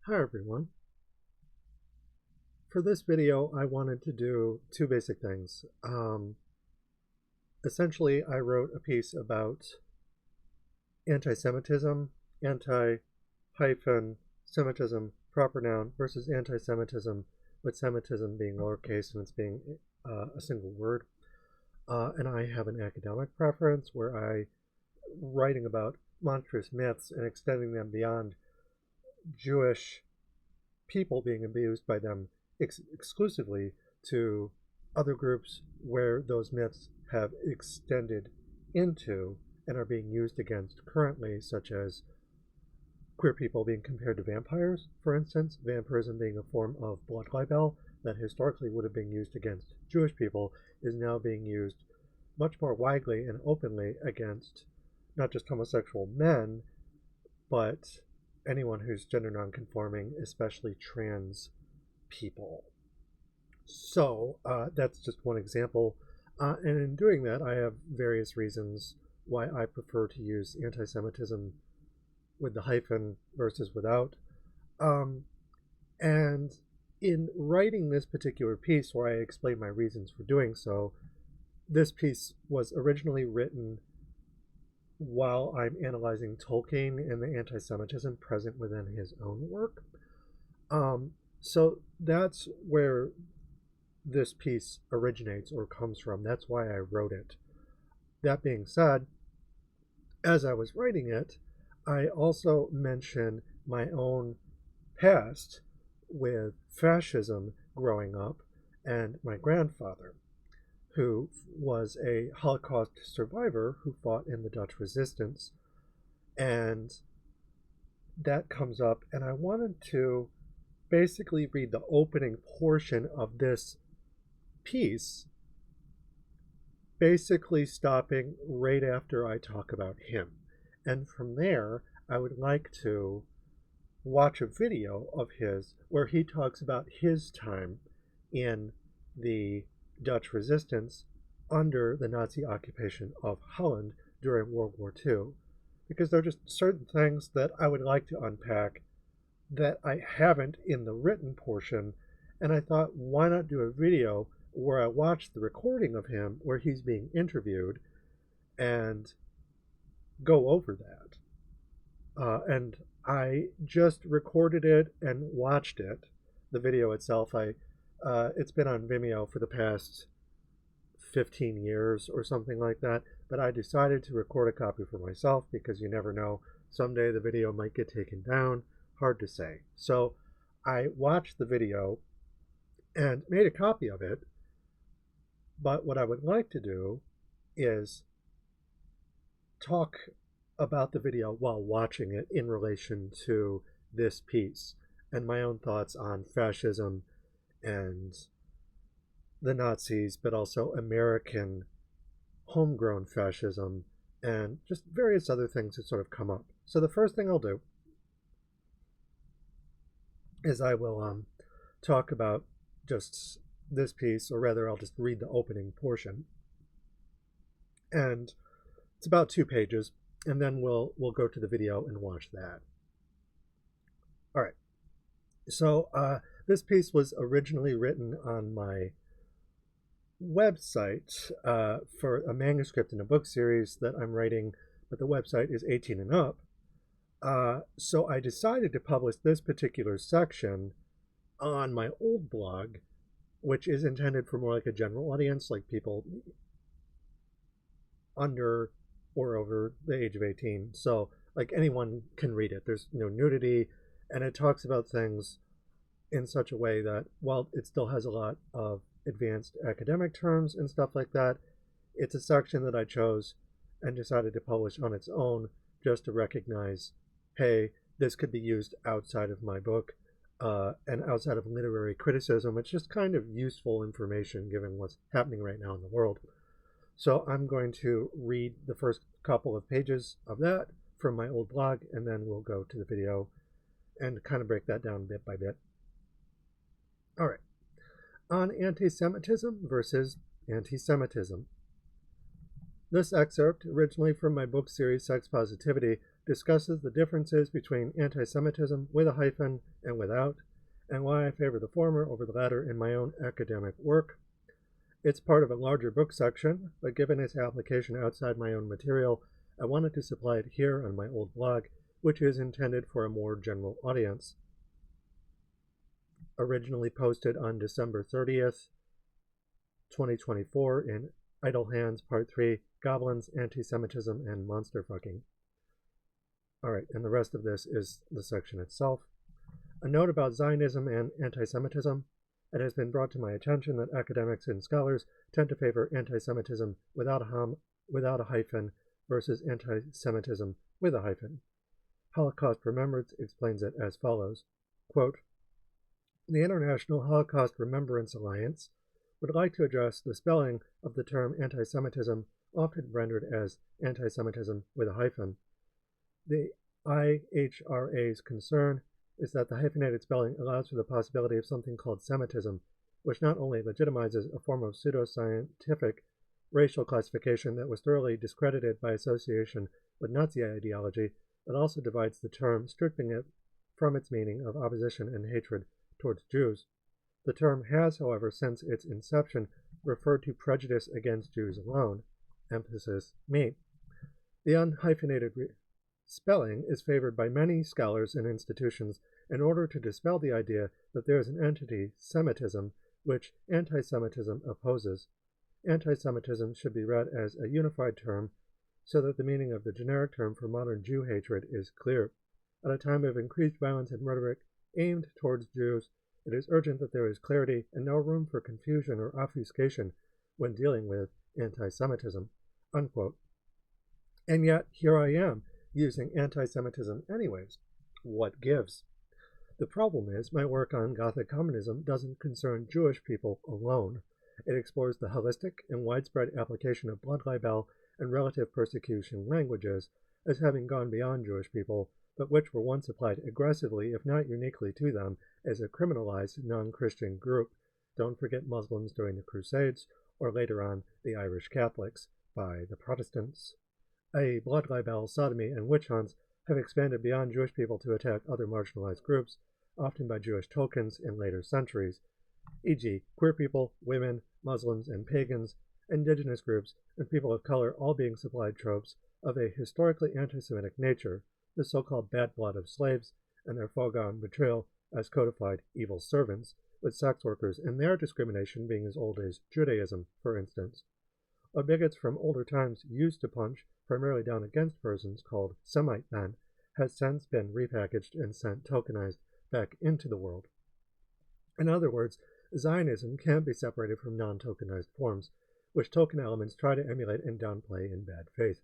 Hi everyone. For this video, I wanted to do two basic things. Essentially, I wrote a piece about anti-Semitism, anti-Semitism, proper noun, versus anti-Semitism, with Semitism being lowercase and it's being a single word. And I have an academic preference where writing about monstrous myths and extending them beyond Jewish people being abused by them exclusively to other groups where those myths have extended into and are being used against currently, such as queer people being compared to vampires, for instance, vampirism being a form of blood libel that historically would have been used against Jewish people is now being used much more widely and openly against not just homosexual men, but anyone who's gender nonconforming, especially trans people. So that's just one example. And in doing that, I have various reasons why I prefer to use anti-Semitism with the hyphen versus without. And in writing this particular piece where I explain my reasons for doing so, this piece was originally written while I'm analyzing Tolkien and the anti-Semitism present within his own work. So that's where this piece originates or comes from. That's why I wrote it. That being said, as I was writing it, I also mention my own past with fascism growing up and my grandfather, who was a Holocaust survivor who fought in the Dutch resistance. And that comes up, and I wanted to basically read the opening portion of this piece, basically stopping right after I talk about him. And from there, I would like to watch a video of his where he talks about his time in the Dutch resistance under the Nazi occupation of Holland during World War II, because there are just certain things that I would like to unpack that I haven't in the written portion, and I thought, why not do a video where I watch the recording of him where he's being interviewed and go over that. And I just recorded it and watched it, the video itself. It's been on Vimeo for the past 15 years or something like that, but I decided to record a copy for myself because you never know, someday the video might get taken down. Hard to say. So I watched the video and made a copy of it, but what I would like to do is talk about the video while watching it in relation to this piece and my own thoughts on fascism and the Nazis, but also American homegrown fascism and just various other things that sort of come up. So the first thing I'll do is I will talk about just this piece, or rather I'll just read the opening portion. And it's about 2 pages, and then we'll go to the video and watch that. All right. So this piece was originally written on my website for a manuscript in a book series that I'm writing, but the website is 18 and up. So I decided to publish this particular section on my old blog, which is intended for more like a general audience, like people under or over the age of 18. So like anyone can read it. There's no nudity, and it talks about things in such a way that while it still has a lot of advanced academic terms and stuff like that, it's a section that I chose and decided to publish on its own just to recognize, hey, this could be used outside of my book and outside of literary criticism. It's just kind of useful information given what's happening right now in the world. So I'm going to read the first couple of pages of that from my old blog, and then we'll go to the video and kind of break that down bit by bit. All right. On anti-Semitism versus anti-Semitism. This excerpt, originally from my book series Sex Positivity, discusses the differences between anti-Semitism with a hyphen and without, and why I favor the former over the latter in my own academic work. It's part of a larger book section, but given its application outside my own material, I wanted to supply it here on my old blog, which is intended for a more general audience. Originally posted on December 30th, 2024 in Idle Hands Part 3, Goblins, Anti-Semitism, and Monster Fucking. Alright, and the rest of this is the section itself. A note about Zionism and anti-Semitism. It has been brought to my attention that academics and scholars tend to favor anti-Semitism without a hyphen versus anti-Semitism with a hyphen. Holocaust Remembrance explains it as follows, quote, "The International Holocaust Remembrance Alliance would like to address the spelling of the term anti-Semitism, often rendered as anti-Semitism with a hyphen. The IHRA's concern is that the hyphenated spelling allows for the possibility of something called Semitism, which not only legitimizes a form of pseudoscientific racial classification that was thoroughly discredited by association with Nazi ideology, but also divides the term, stripping it from its meaning of opposition and hatred towards Jews. The term has, however, since its inception, referred to prejudice against Jews alone, emphasis me. The unhyphenated spelling is favored by many scholars and institutions in order to dispel the idea that there is an anti-Semitism which anti-Semitism opposes. Anti-Semitism should be read as a unified term so that the meaning of the generic term for modern Jew hatred is clear. At a time of increased violence and rhetoric aimed towards Jews, it is urgent that there is clarity and no room for confusion or obfuscation when dealing with anti-Semitism." Unquote. And yet, here I am, using anti-Semitism anyways. What gives? The problem is, my work on Gothic communism doesn't concern Jewish people alone. It explores the holistic and widespread application of blood libel and relative persecution languages as having gone beyond Jewish people, but which were once applied aggressively, if not uniquely to them, as a criminalized non-Christian group. Don't forget Muslims during the Crusades, or later on the Irish Catholics by the Protestants. Blood libel, sodomy, and witch hunts have expanded beyond Jewish people to attack other marginalized groups, often by Jewish tokens in later centuries, e.g. queer people, women, Muslims, and pagans, indigenous groups, and people of color all being supplied tropes of a historically anti-Semitic nature, the so-called bad blood of slaves, and their foregone betrayal as codified evil servants, with sex workers and their discrimination being as old as Judaism, for instance. What bigots from older times used to punch primarily down against persons called Semite men has since been repackaged and sent tokenized back into the world. In other words, Zionism can't be separated from non-tokenized forms, which token elements try to emulate and downplay in bad faith.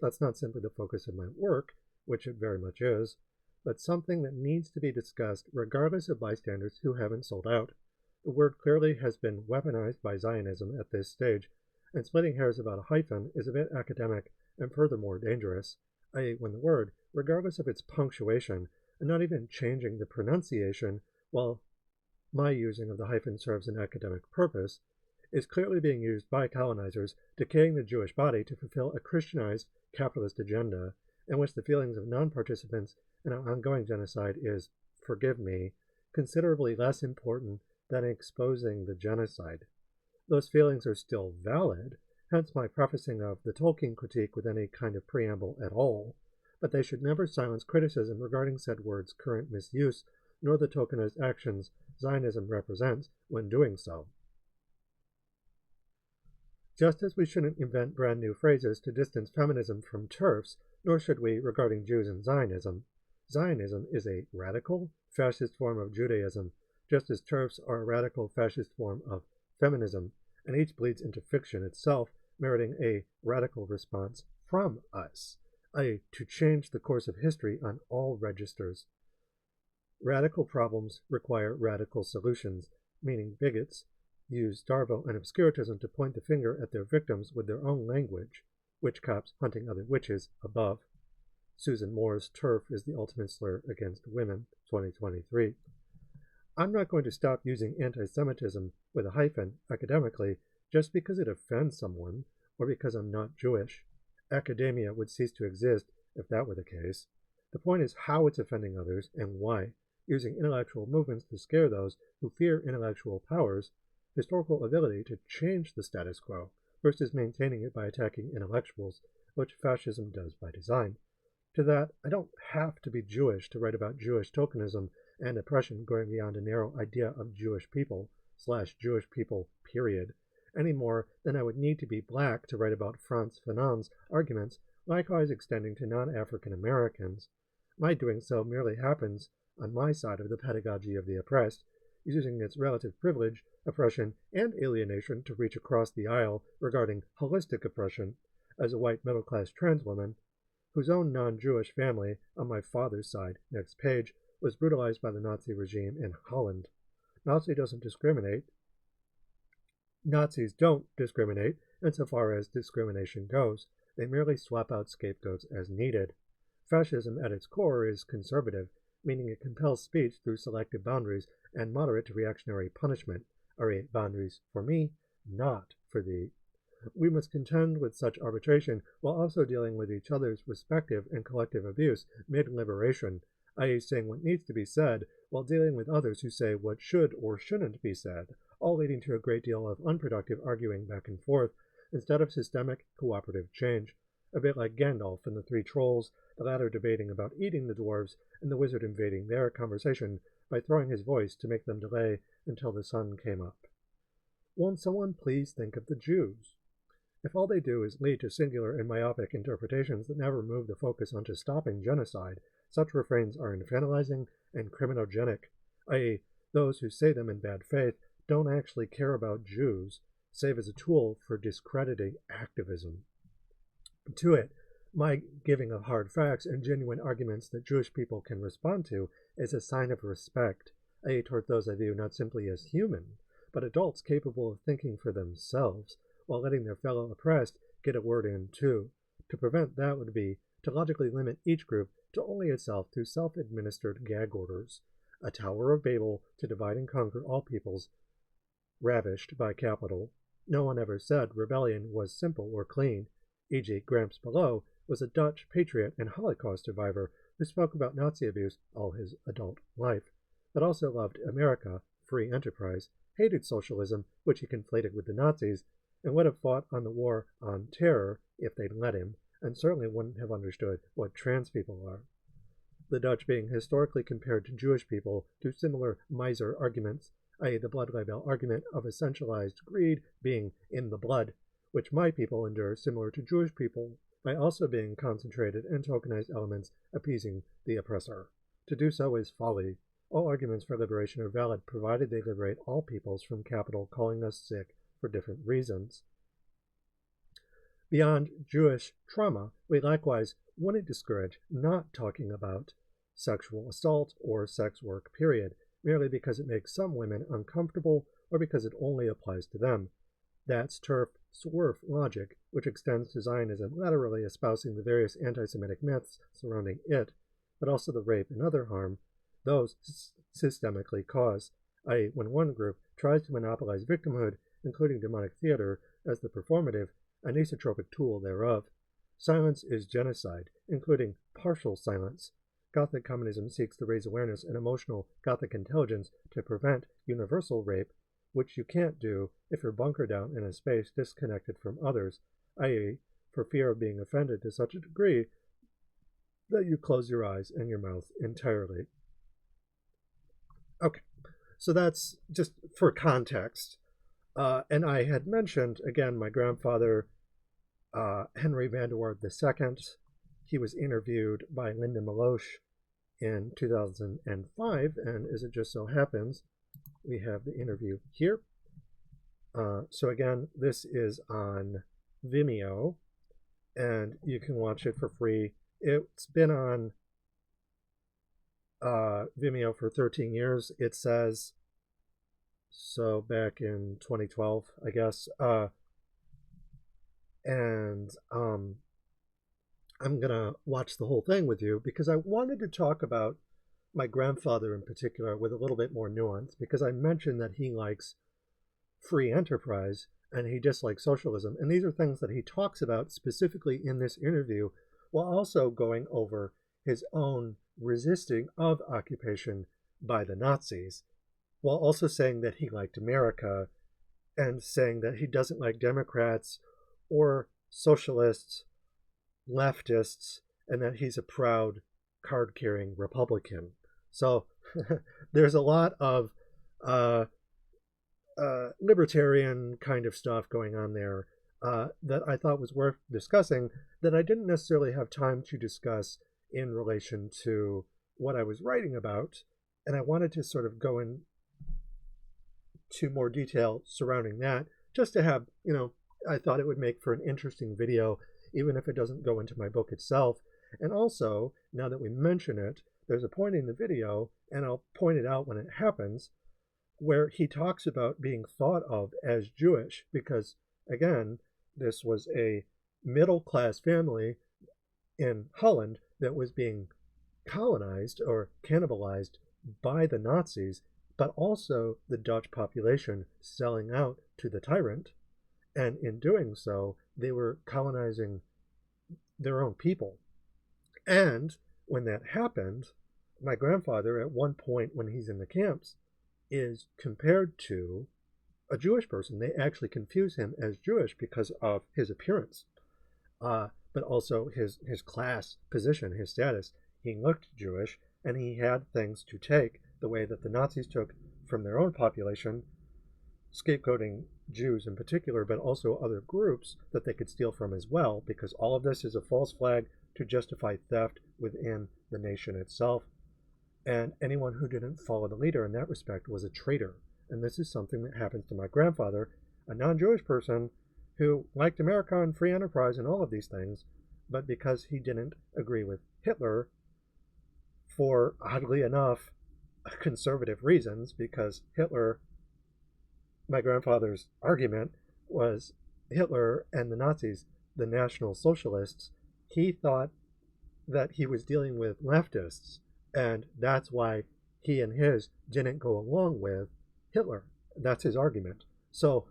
That's not simply the focus of my work, which it very much is, but something that needs to be discussed regardless of bystanders who haven't sold out. The word clearly has been weaponized by Zionism at this stage, and splitting hairs about a hyphen is a bit academic and furthermore dangerous, i.e. when the word, regardless of its punctuation, and not even changing the pronunciation, while my using of the hyphen serves an academic purpose, is clearly being used by colonizers decaying the Jewish body to fulfill a Christianized capitalist agenda, in which the feelings of non-participants in an ongoing genocide is, forgive me, considerably less important than exposing the genocide. Those feelings are still valid, hence my prefacing of the Tolkien critique with any kind of preamble at all, but they should never silence criticism regarding said word's current misuse, nor the tokenized actions Zionism represents when doing so. Just as we shouldn't invent brand new phrases to distance feminism from TERFs, nor should we regarding Jews and Zionism. Zionism is a radical, fascist form of Judaism, just as TERFs are a radical, fascist form of feminism, and each bleeds into fiction itself, meriting a radical response from us, i.e. to change the course of history on all registers. Radical problems require radical solutions, meaning bigots use Darvo and obscurantism to point the finger at their victims with their own language, witch cops hunting other witches above. Susan Moore's TERF is the ultimate slur against women, 2023. I'm not going to stop using anti-Semitism with a hyphen academically just because it offends someone or because I'm not Jewish. Academia would cease to exist if that were the case. The point is how it's offending others and why, using intellectual movements to scare those who fear intellectual powers, historical ability to change the status quo, versus maintaining it by attacking intellectuals, which fascism does by design. To that, I don't have to be Jewish to write about Jewish tokenism and oppression going beyond a narrow idea of Jewish people/Jewish people, period, any more than I would need to be black to write about Frantz Fanon's arguments, likewise extending to non-African Americans. My doing so merely happens on my side of the pedagogy of the oppressed, using its relative privilege, oppression, and alienation to reach across the aisle regarding holistic oppression as a white middle-class trans woman, whose own non-Jewish family, on my father's side, next page, was brutalized by the Nazi regime in Holland. Nazis don't discriminate insofar as discrimination goes. They merely swap out scapegoats as needed. Fascism at its core is conservative, meaning it compels speech through selective boundaries and moderate to reactionary punishment, boundaries for me, not for thee. We must contend with such arbitration while also dealing with each other's respective and collective abuse mid-liberation, i.e. saying what needs to be said while dealing with others who say what should or shouldn't be said, all leading to a great deal of unproductive arguing back and forth instead of systemic cooperative change, a bit like Gandalf and the three trolls, the latter debating about eating the dwarves and the wizard invading their conversation by throwing his voice to make them delay until the sun came up. Won't someone please think of the Jews? If all they do is lead to singular and myopic interpretations that never move the focus onto stopping genocide, such refrains are infantilizing and criminogenic, i.e., those who say them in bad faith don't actually care about Jews, save as a tool for discrediting activism. To it, my giving of hard facts and genuine arguments that Jewish people can respond to is a sign of respect, i.e., toward those I view not simply as human, but adults capable of thinking for themselves, while letting their fellow oppressed get a word in too. To prevent that would be to logically limit each group to only itself through self-administered gag orders, a Tower of Babel to divide and conquer all peoples ravished by capital. No one ever said rebellion was simple or clean. E.g., Gramps below was a Dutch patriot and Holocaust survivor who spoke about Nazi abuse all his adult life, but also loved America, free enterprise, hated socialism, which he conflated with the Nazis, and would have fought on the war on terror if they'd let him, and certainly wouldn't have understood what trans people are. The Dutch being historically compared to Jewish people to similar miser arguments, i.e. the blood libel argument of essentialized greed being in the blood, which my people endure similar to Jewish people by also being concentrated and tokenized elements appeasing the oppressor. To do so is folly. All arguments for liberation are valid provided they liberate all peoples from capital calling us sick for different reasons. Beyond Jewish trauma, we likewise wouldn't discourage not talking about sexual assault or sex work, period, merely because it makes some women uncomfortable or because it only applies to them. That's turf swerf logic, which extends to Zionism laterally espousing the various anti-Semitic myths surrounding it, but also the rape and other harm those systemically cause, i.e. when one group tries to monopolize victimhood, including demonic theater, as the performative, anisotropic tool thereof. Silence is genocide, including partial silence. Gothic communism seeks to raise awareness and emotional Gothic intelligence to prevent universal rape, which you can't do if you're bunkered down in a space disconnected from others, i.e., for fear of being offended to such a degree that you close your eyes and your mouth entirely. Okay, so that's just for context. And I had mentioned, again, my grandfather, Henri Vanderwaard II. He was interviewed by Linda Meloche in 2005, and as it just so happens, we have the interview here. So again, this is on Vimeo, and you can watch it for free. It's been on Vimeo for 13 years, it says. So back in 2012, I guess. And I'm going to watch the whole thing with you because I wanted to talk about my grandfather in particular with a little bit more nuance, because I mentioned that he likes free enterprise and he dislikes socialism. And these are things that he talks about specifically in this interview while also going over his own resisting of occupation by the Nazis, while also saying that he liked America and saying that he doesn't like Democrats or socialists, leftists, and that he's a proud card-carrying Republican. So there's a lot of libertarian kind of stuff going on there that I thought was worth discussing, that I didn't necessarily have time to discuss in relation to what I was writing about. And I wanted to sort of go into more detail surrounding that, just to have, I thought it would make for an interesting video, even if it doesn't go into my book itself. And also, now that we mention it, there's a point in the video, and I'll point it out when it happens, where he talks about being thought of as Jewish, because, again, this was a middle-class family in Holland that was being colonized or cannibalized by the Nazis, but also the Dutch population selling out to the tyrant. And in doing so, they were colonizing their own people. And when that happened, my grandfather, at one point when he's in the camps, is compared to a Jewish person. They actually confuse him as Jewish because of his appearance, but also his class position, his status. He looked Jewish, and he had things to take the way that the Nazis took from their own population, scapegoating Jews in particular, but also other groups that they could steal from as well, because all of this is a false flag to justify theft within the nation itself. And anyone who didn't follow the leader in that respect was a traitor. And this is something that happens to my grandfather, a non-Jewish person who liked America and free enterprise and all of these things, but because he didn't agree with Hitler for, oddly enough, conservative reasons, because Hitler, my grandfather's argument was Hitler and the Nazis, the National Socialists, he thought that he was dealing with leftists, and that's why he and his didn't go along with Hitler. That's his argument. So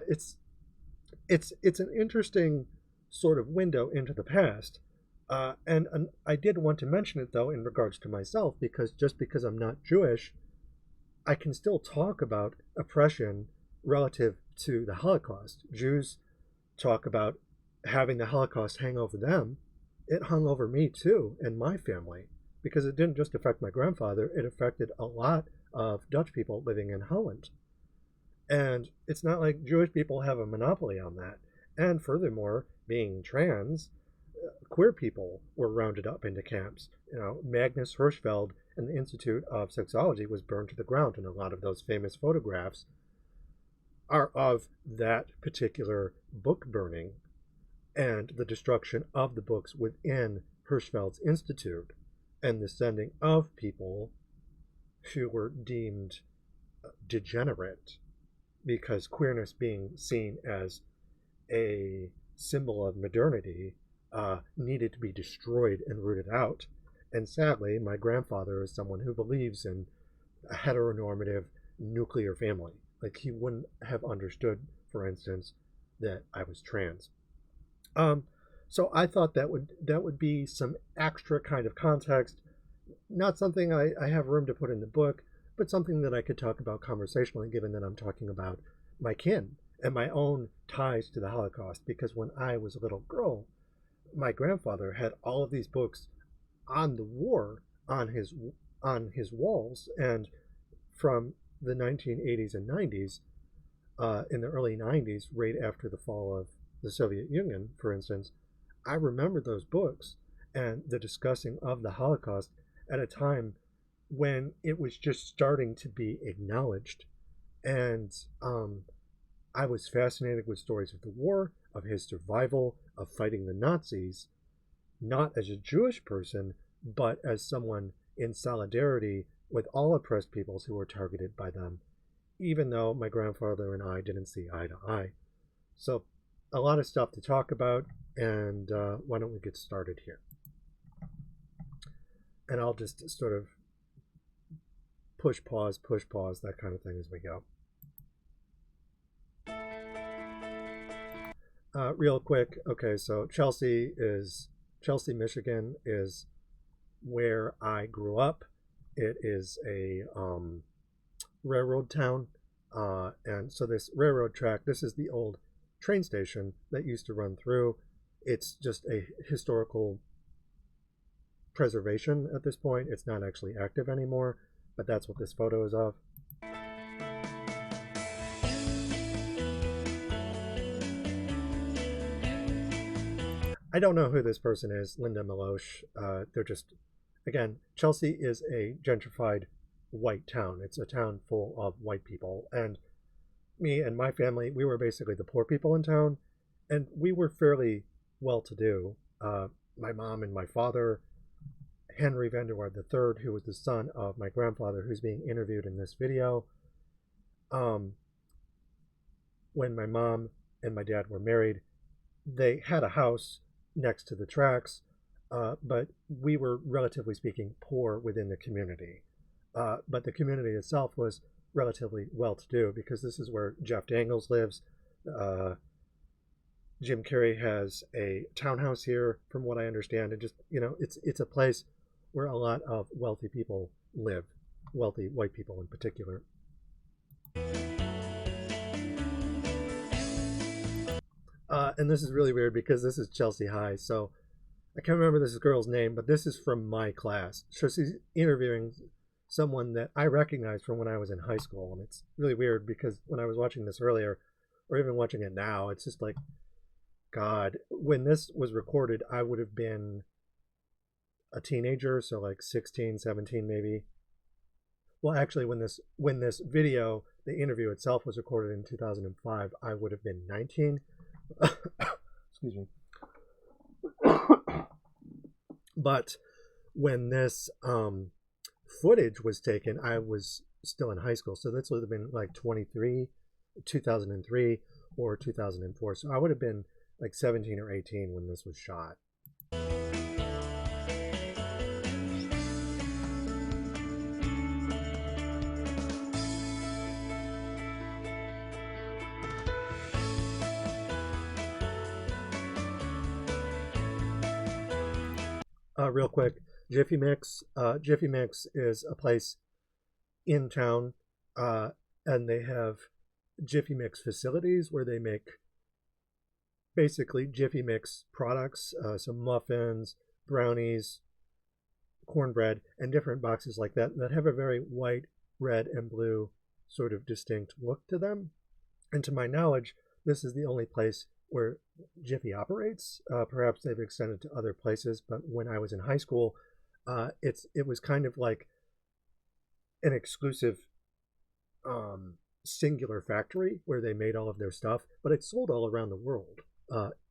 it's an interesting sort of window into the past. And I did want to mention it, though, in regards to myself, because just because I'm not Jewish, I can still talk about oppression relative to the Holocaust. Jews talk about having the Holocaust hang over them. It hung over me, too, and my family, because it didn't just affect my grandfather, it affected a lot of Dutch people living in Holland. And it's not like Jewish people have a monopoly on that. And furthermore, being trans, queer people were rounded up into camps. Magnus Hirschfeld and the Institute of Sexology was burned to the ground, and a lot of those famous photographs are of that particular book burning and the destruction of the books within Hirschfeld's Institute, and the sending of people who were deemed degenerate because queerness being seen as a symbol of modernity needed to be destroyed and rooted out. And sadly, my grandfather is someone who believes in a heteronormative nuclear family. Like, he wouldn't have understood, for instance, that I was trans. So I thought that would be some extra kind of context, not something I have room to put in the book, but something that I could talk about conversationally, given that I'm talking about my kin and my own ties to the Holocaust. Because when I was a little girl, my grandfather had all of these books on the war on his walls, and from the 1980s and 90s, in the early 90s, right after the fall of the Soviet Union, for instance, I remember those books and the discussing of the Holocaust at a time when it was just starting to be acknowledged. And I was fascinated with stories of the war, of his survival, of fighting the Nazis, not as a Jewish person, but as someone in solidarity with all oppressed peoples who were targeted by them, even though my grandfather and I didn't see eye to eye. So a lot of stuff to talk about, and why don't we get started here? And I'll just sort of push, pause, that kind of thing as we go. Real quick, okay, so Chelsea is Chelsea, Michigan is where I grew up. It is a railroad town. And so this railroad track, this is the old train station that used to run through. It's just a historical preservation at this point. It's not actually active anymore, but that's what this photo is of. I don't know who this person is, Linda Meloche. They're just, again, Chelsea is a gentrified white town. It's a town full of white people. And me and my family, we were basically the poor people in town. And we were fairly well-to-do. My mom and my father, Henri Vanderwaard III, who was the son of my grandfather, who's being interviewed in this video. When my mom and my dad were married, they had a house next to the tracks, but we were, relatively speaking, poor within the community. But the community itself was relatively well-to-do because this is where Jeff Daniels lives. Jim Carrey has a townhouse here, from what I understand, and just, it's a place where a lot of wealthy people live, wealthy white people in particular. And this is really weird because this is Chelsea High, so I can't remember this girl's name, but this is from my class. So she's interviewing someone that I recognized from when I was in high school, and it's really weird because when I was watching this earlier, or even watching it now, it's just like, God, when this was recorded, I would have been a teenager, so like 16, 17 maybe. Well, actually, when this video, the interview itself, was recorded in 2005, I would have been 19. Excuse me. But when this footage was taken, I was still in high school, so this would have been like 2003 or 2004. So I would have been like 17 or 18 when this was shot. Real quick, Jiffy Mix. Jiffy Mix is a place in town, and they have Jiffy Mix facilities where they make basically Jiffy Mix products, some muffins, brownies, cornbread, and different boxes like that have a very white, red, and blue sort of distinct look to them. And to my knowledge, this is the only place where Jiffy operates. Perhaps they've extended to other places, but when I was in high school, it was kind of like an exclusive singular factory where they made all of their stuff, but it's sold all around the world,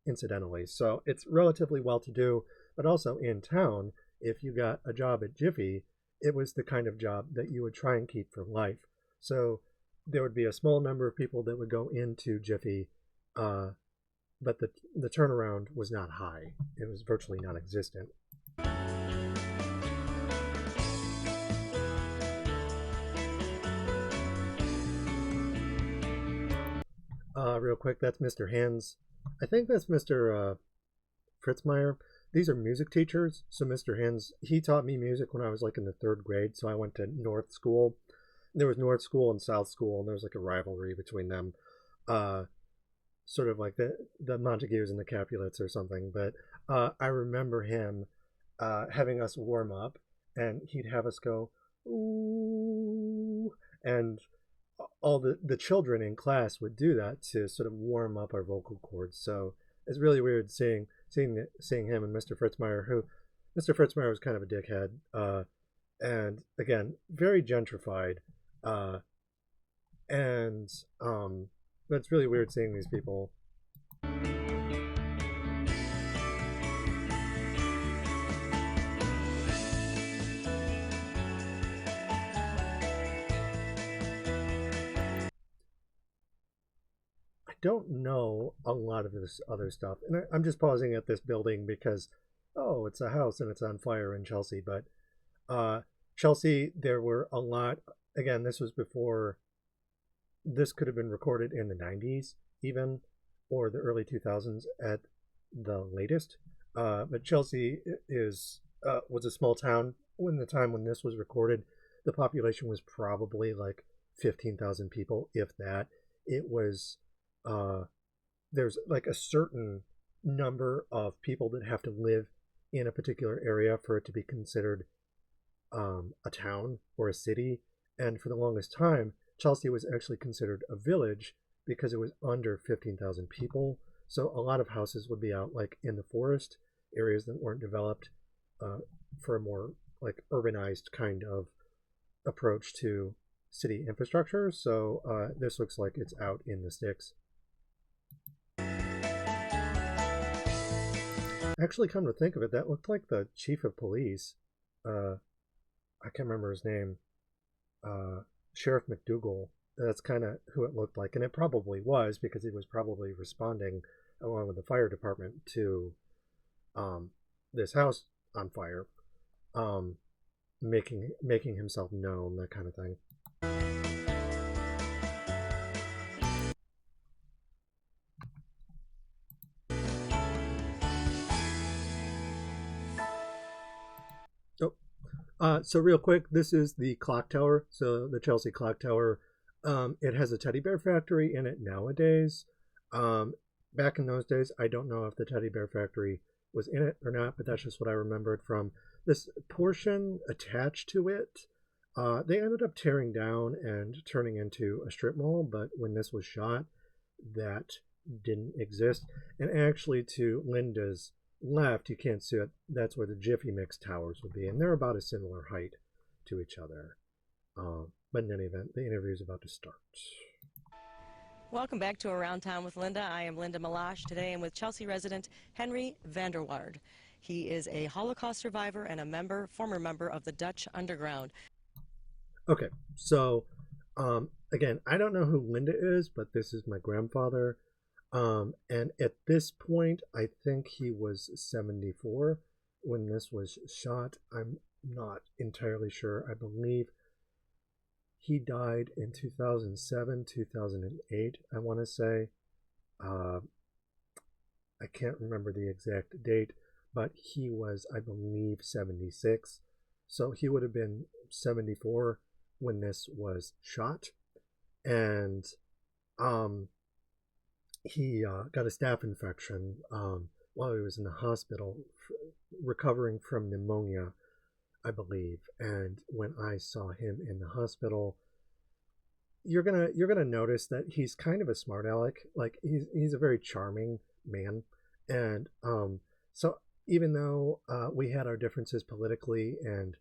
incidentally. So it's relatively well-to-do, but also in town, if you got a job at Jiffy, it was the kind of job that you would try and keep for life. So there would be a small number of people that would go into Jiffy, but the turnaround was not high. It was virtually non-existent. Real quick, that's Mr. Hans. I think that's Mr. Fritzmeyer. These are music teachers. So Mr. Hans, he taught me music when I was like in the 3rd grade. So I went to North School. There was North School and South School, and there was like a rivalry between them. Sort of like the Montagues and the Capulets or something. But I remember him having us warm up, and he'd have us go, ooh, and all the children in class would do that to sort of warm up our vocal cords. So it's really weird seeing him and Mr. Fritzmeyer, who Mr. Fritzmeyer was kind of a dickhead, and again, very gentrified, and but it's really weird seeing these people. I don't know a lot of this other stuff, and I'm just pausing at this building because, oh, it's a house and it's on fire in Chelsea. But Chelsea, there were a lot. Again, this was before. This could have been recorded in the 90s even, or the early 2000s at the latest. But Chelsea was a small town when the time when this was recorded. The population was probably like 15,000 people, if that. It was there's like a certain number of people that have to live in a particular area for it to be considered a town or a city. And for the longest time, Chelsea was actually considered a village because it was under 15,000 people. So a lot of houses would be out like in the forest areas that weren't developed for a more like urbanized kind of approach to city infrastructure. So this looks like it's out in the sticks. Actually, come to think of it, that looked like the chief of police. I can't remember his name. Sheriff McDougal. That's kind of who it looked like, and it probably was because he was probably responding along with the fire department to this house on fire, making himself known, that kind of thing. So real quick, this is the clock tower. So the Chelsea clock tower. It has a teddy bear factory in it nowadays. Back in those days, I don't know if the teddy bear factory was in it or not, but that's just what I remembered from this portion attached to it. They ended up tearing down and turning into a strip mall, but when this was shot, that didn't exist. And actually, to Linda's left, you can't see it, that's where the Jiffy Mix towers would be, and they're about a similar height to each other. But in any event, the interview is about to start. Welcome back to Around Town with Linda. I am Linda Meloche. Today I'm with Chelsea resident Henri Vanderwaard. He is a Holocaust survivor and a former member of the Dutch Underground. Okay, so again, I don't know who Linda is, but this is my grandfather. And at this point, I think he was 74 when this was shot. I'm not entirely sure. I believe he died in 2007, 2008, I want to say. I can't remember the exact date, but he was, I believe, 76. So he would have been 74 when this was shot. And he got a staph infection while he was in the hospital, recovering from pneumonia, I believe. And when I saw him in the hospital, you're gonna notice that he's kind of a smart aleck. Like he's a very charming man, and so even though we had our differences politically, and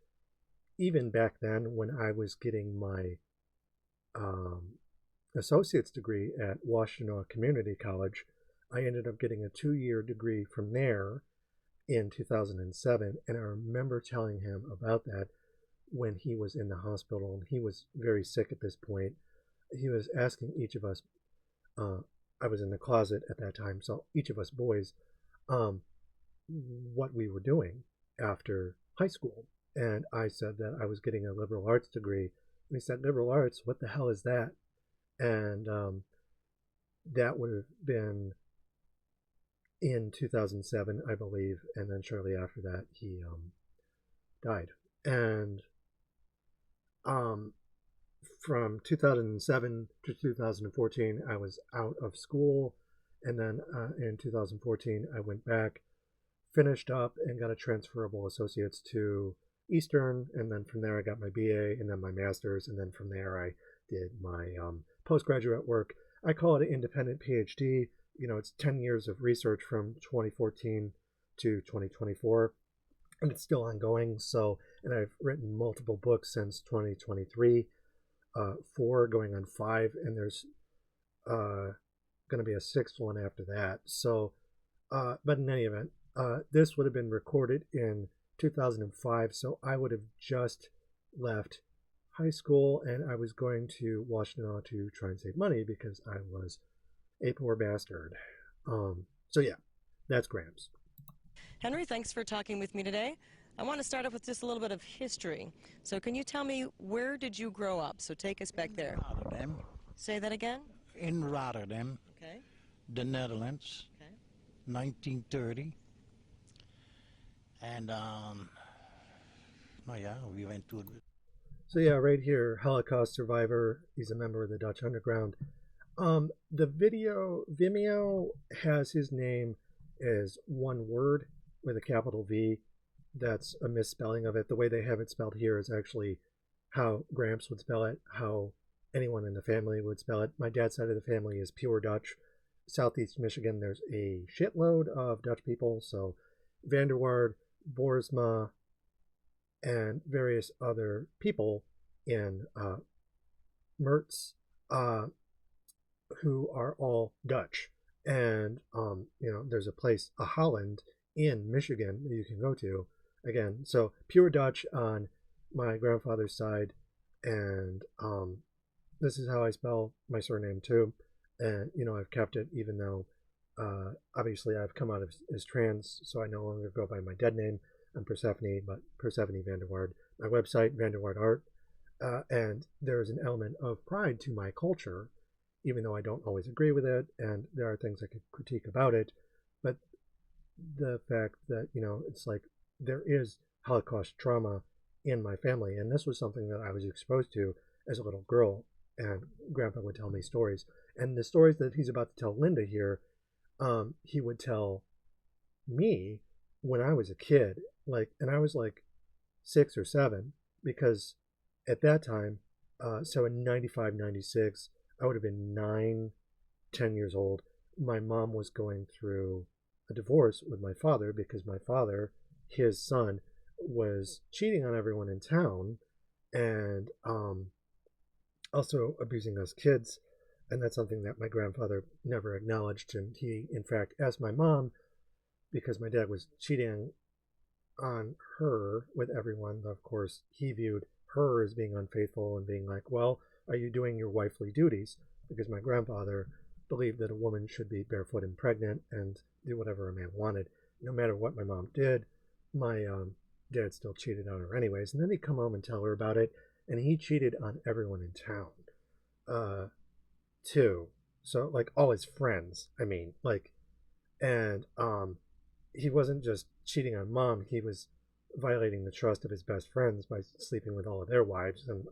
even back then when I was getting my associate's degree at Washtenaw Community College, I ended up getting a 2-year degree from there in 2007, and I remember telling him about that when he was in the hospital, and he was very sick at this point. He was asking each of us, I was in the closet at that time, so each of us boys, what we were doing after high school. And I said that I was getting a liberal arts degree, and he said, liberal arts, what the hell is that? And that would have been in 2007, I believe, and then shortly after that he died. And from 2007 to 2014 I was out of school, and then in 2014 I went back, finished up, and got a transferable associate's to Eastern, and then from there I got my BA and then my master's, and then from there I did my postgraduate work. I call it an independent PhD. You know, it's 10 years of research from 2014 to 2024, and it's still ongoing. So, and I've written multiple books since 2023, 4 going on 5, and there's going to be a 6th one after that. So, but in any event, this would have been recorded in 2005, so I would have just left high school, and I was going to Washtenaw to try and save money because I was a poor bastard. So yeah, that's Grams. Henri, thanks for talking with me today. I want to start off with just a little bit of history. So can you tell me, where did you grow up? So take us back there. Rotterdam. Say that again? In Rotterdam, Okay. the Netherlands, Okay. 1930. And no, yeah, we went to. So yeah, right here, Holocaust survivor. He's a member of the Dutch Underground. The video Vimeo has his name as one word with a capital V. That's a misspelling of it. The way they have it spelled here is actually how Gramps would spell it, how anyone in the family would spell it. My dad's side of the family is pure Dutch. Southeast Michigan, there's a shitload of Dutch people. So Vanderwaard, Boersma, and various other people in Mertz who are all Dutch. And, there's a place, a Holland in Michigan that you can go to. Again, so pure Dutch on my grandfather's side. And this is how I spell my surname too. And, I've kept it even though obviously I've come out as trans, so I no longer go by my dead name. I'm Persephone, but Persephone Vanderwaard. My website, Vanderwaard Art. And there is an element of pride to my culture, even though I don't always agree with it, and there are things I could critique about it. But the fact that, it's like there is Holocaust trauma in my family, and this was something that I was exposed to as a little girl, and Grandpa would tell me stories. And the stories that he's about to tell Linda here, he would tell me when I was a kid, and I was like 6 or 7, because at that time, so in 95, 96, I would have been 9, 10 years old. My mom was going through a divorce with my father because my father, his son, was cheating on everyone in town and also abusing us kids. And that's something that my grandfather never acknowledged. And he, in fact, asked my mom, because my dad was cheating on her with everyone. Of course, he viewed her as being unfaithful and being like, well, are you doing your wifely duties? Because my grandfather believed that a woman should be barefoot and pregnant and do whatever a man wanted. No matter what my mom did, my dad still cheated on her anyways. And then he'd come home and tell her about it. And he cheated on everyone in town, too. So, like, all his friends, and he wasn't just cheating on mom, he was violating the trust of his best friends by sleeping with all of their wives. And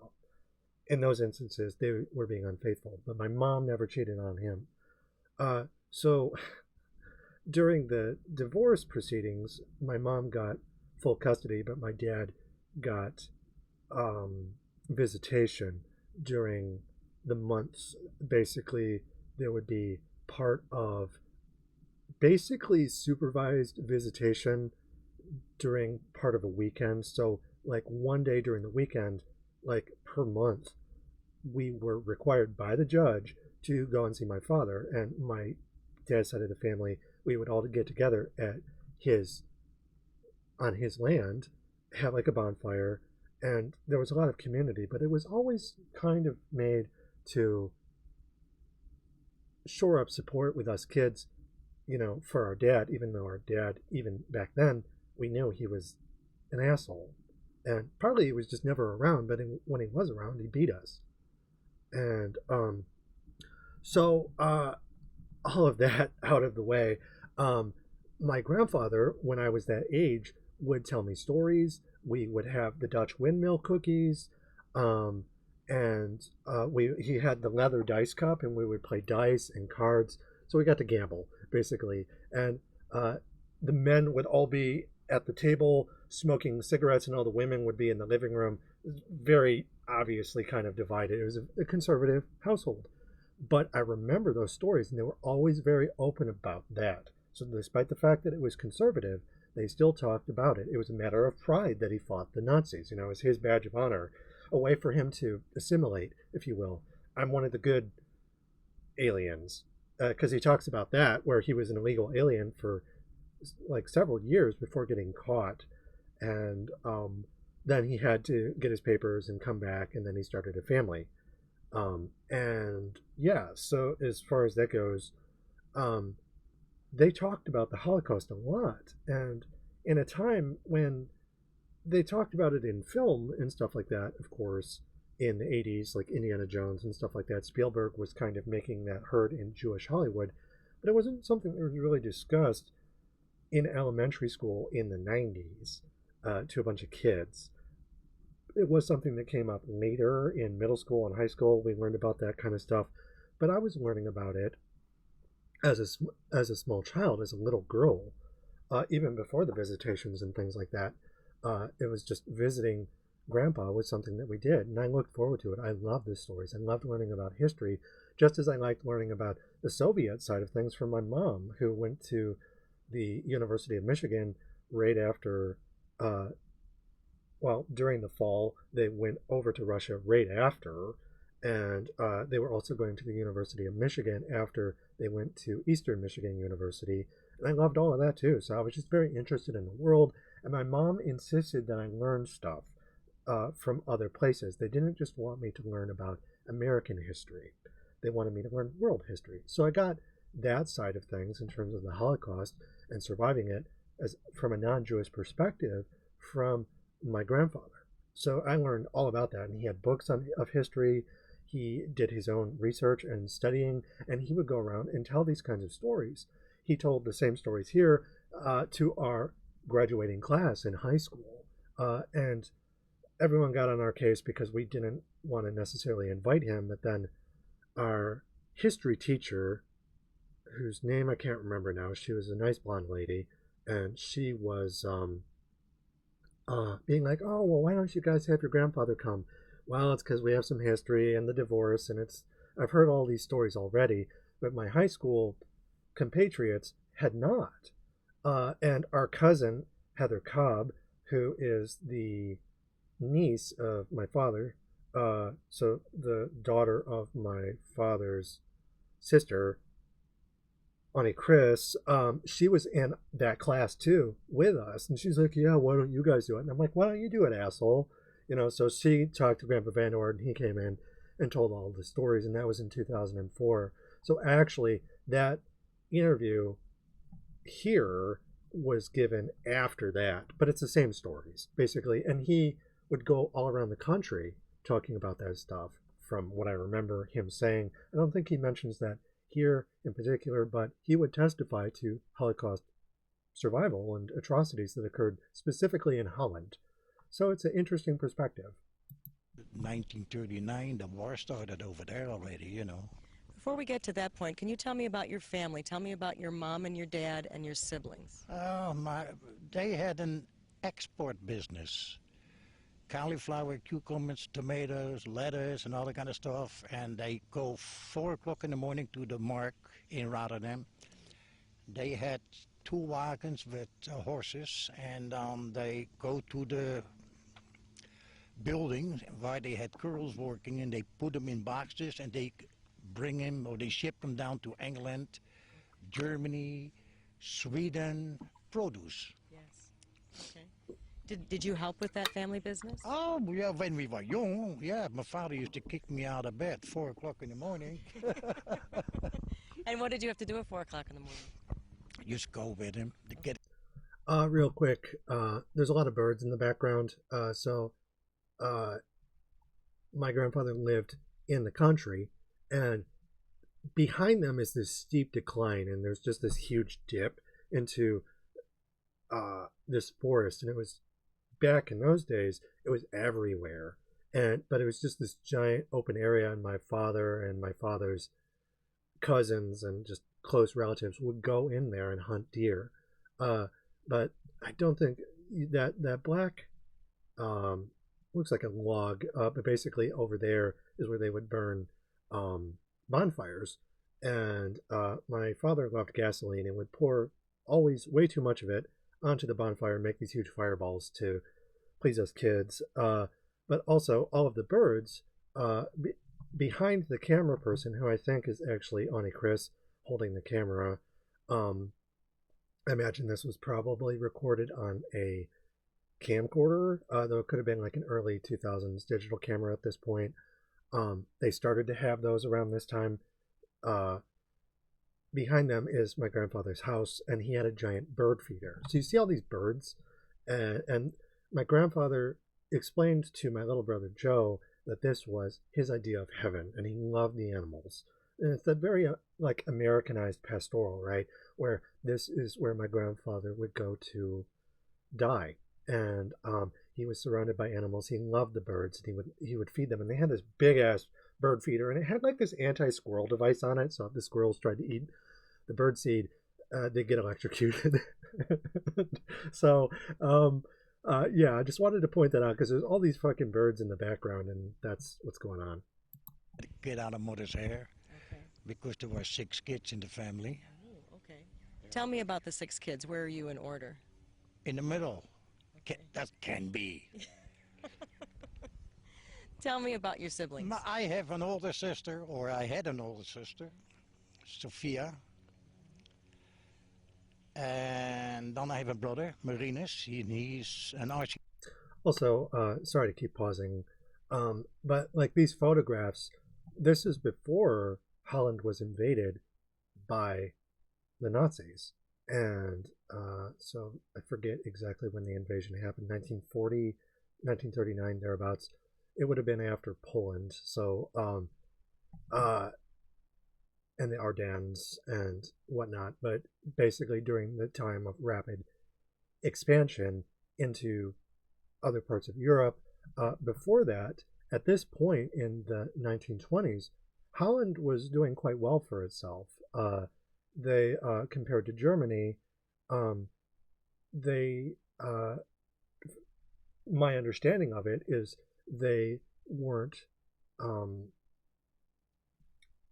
in those instances, they were being unfaithful. But my mom never cheated on him. So during the divorce proceedings, my mom got full custody, but my dad got visitation during the months. Basically, there would be part of basically supervised visitation during part of a weekend. So, like, one day during the weekend, like per month, we were required by the judge to go and see my father. And my dad's side of the family, we would all get together at on his land, have like a bonfire, and there was a lot of community, but it was always kind of made to shore up support with us kids, for our dad, even though our dad, even back then, we knew he was an asshole. And partly he was just never around, but when he was around, he beat us. And so all of that out of the way, my grandfather, when I was that age, would tell me stories. We would have the Dutch windmill cookies, and he had the leather dice cup, and we would play dice and cards. So we got to gamble, basically. And the men would all be at the table smoking cigarettes, and all the women would be in the living room. Very obviously kind of divided. It was a conservative household. But I remember those stories, and they were always very open about that. So despite the fact that it was conservative, they still talked about it. It was a matter of pride that he fought the Nazis. It was his badge of honor, a way for him to assimilate, if you will. I'm one of the good aliens, because he talks about that, where he was an illegal alien for like several years before getting caught. And then he had to get his papers and come back, and then he started a family. And yeah, so as far as that goes, they talked about the Holocaust a lot. And in a time when they talked about it in film and stuff like that, of course, in the 80s, like Indiana Jones and stuff like that, Spielberg was kind of making that heard in Jewish Hollywood, but it wasn't something that was really discussed in elementary school in the 90s to a bunch of kids. It was something that came up later in middle school and high school. We learned about that kind of stuff, but I was learning about it as a small child, as a little girl, even before the visitations and things like that. It was just visiting Grandpa was something that we did, and I looked forward to it. I loved the stories. I loved learning about history, just as I liked learning about the Soviet side of things from my mom, who went to the University of Michigan right after, during the fall. They went over to Russia right after, and they were also going to the University of Michigan after they went to Eastern Michigan University. And I loved all of that too. So I was just very interested in the world. And my mom insisted that I learn stuff from other places. They didn't just want me to learn about American history. They wanted me to learn world history. So I got that side of things in terms of the Holocaust and surviving it as from a non-Jewish perspective from my grandfather. So I learned all about that. And he had books of history. He did his own research and studying, and he would go around and tell these kinds of stories. He told the same stories here to our graduating class in high school. And everyone got on our case because we didn't want to necessarily invite him. But then our history teacher, whose name I can't remember now, she was a nice blonde lady, and she was being like, oh, well, why don't you guys have your grandfather come? Well, it's because we have some history and the divorce, and I've heard all these stories already, but my high school compatriots had not. And our cousin, Heather Cobb, who is the niece of my father, so the daughter of my father's sister, Auntie Chris, she was in that class too with us. And she's like, yeah, why don't you guys do it? And I'm like, why don't you do it, asshole? So she talked to Grandpa Vanderwaard, and he came in and told all the stories, and that was in 2004. So actually, that interview here was given after that, but it's the same stories, basically. And he would go all around the country talking about that stuff, from what I remember him saying. I don't think he mentions that here in particular, but he would testify to Holocaust survival and atrocities that occurred specifically in Holland. So it's an interesting perspective. 1939, the war started over there already. Before we get to that point, can you tell me about your family? Tell me about your mom and your dad and your siblings. They had an export business. Cauliflower, cucumbers, tomatoes, lettuce, and all that kind of stuff. And they go 4 o'clock in the morning to the market in Rotterdam. They had 2 wagons with horses, and they go to the building where they had girls working, and they put them in boxes, and they bring them, or they ship them down to England, Germany, Sweden, produce. Yes. Okay. Did you help with that family business? Oh, yeah, when we were young, yeah. My father used to kick me out of bed 4 o'clock in the morning. And what did you have to do at 4 o'clock in the morning? Just go with him to get. Real quick, there's a lot of birds in the background. My grandfather lived in the country, and behind them is this steep decline, and there's just this huge dip into this forest. And it was, back in those days, it was everywhere. But it was just this giant open area, and my father and my father's cousins and just close relatives would go in there and hunt deer. But I don't think that black looks like a log, but basically over there is where they would burn bonfires. And my father loved gasoline and would pour always way too much of it onto the bonfire and make these huge fireballs to please us kids. But also all of the birds behind the camera person, who I think is actually Auntie Chris holding the camera. I imagine this was probably recorded on a camcorder, though it could have been like an early 2000s digital camera at this point. They started to have those around this time. Behind them is my grandfather's house, and he had a giant bird feeder. So you see all these birds, and my grandfather explained to my little brother Joe that this was his idea of heaven, and he loved the animals. And it's that very like Americanized pastoral, right? Where this is where my grandfather would go to die, and he was surrounded by animals. He loved the birds, and he would feed them. And they had this big ass bird feeder, and it had like this anti-squirrel device on it. So if the squirrels tried to eat the bird seed, they get electrocuted. So yeah, I just wanted to point that out because there's all these fucking birds in the background, and that's what's going on. Get out of mother's hair Okay. because there were 6 kids in the family. Oh, okay. Tell me about the 6 kids. Where are you in order? In the middle. Okay. That can be. Tell me about your siblings. I have an older sister, or I had an older sister, Sophia. And then I have a brother, Marinus. He's an architect. Also, sorry to keep pausing, but like these photographs, this is before Holland was invaded by the Nazis. And so I forget exactly when the invasion happened, 1940, 1939, thereabouts. It would have been after Poland. So, and the Ardennes and whatnot, but basically during the time of rapid expansion into other parts of Europe. Before that, at this point in the 1920s, Holland was doing quite well for itself. They, compared to Germany, they, my understanding of it is they weren't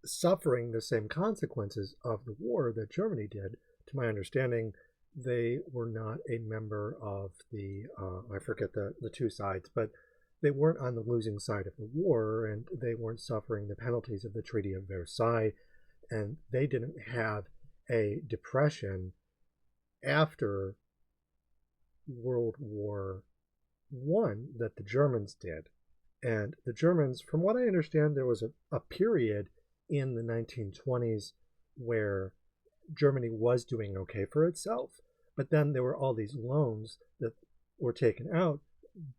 suffering the same consequences of the war that Germany did. To my understanding, they were not a member of the, I forget the two sides, but they weren't on the losing side of the war, and they weren't suffering the penalties of the Treaty of Versailles, and they didn't have a depression after World War I that the Germans did. And the Germans, from what I understand, there was a period in the 1920s where Germany was doing okay for itself, but then there were all these loans that were taken out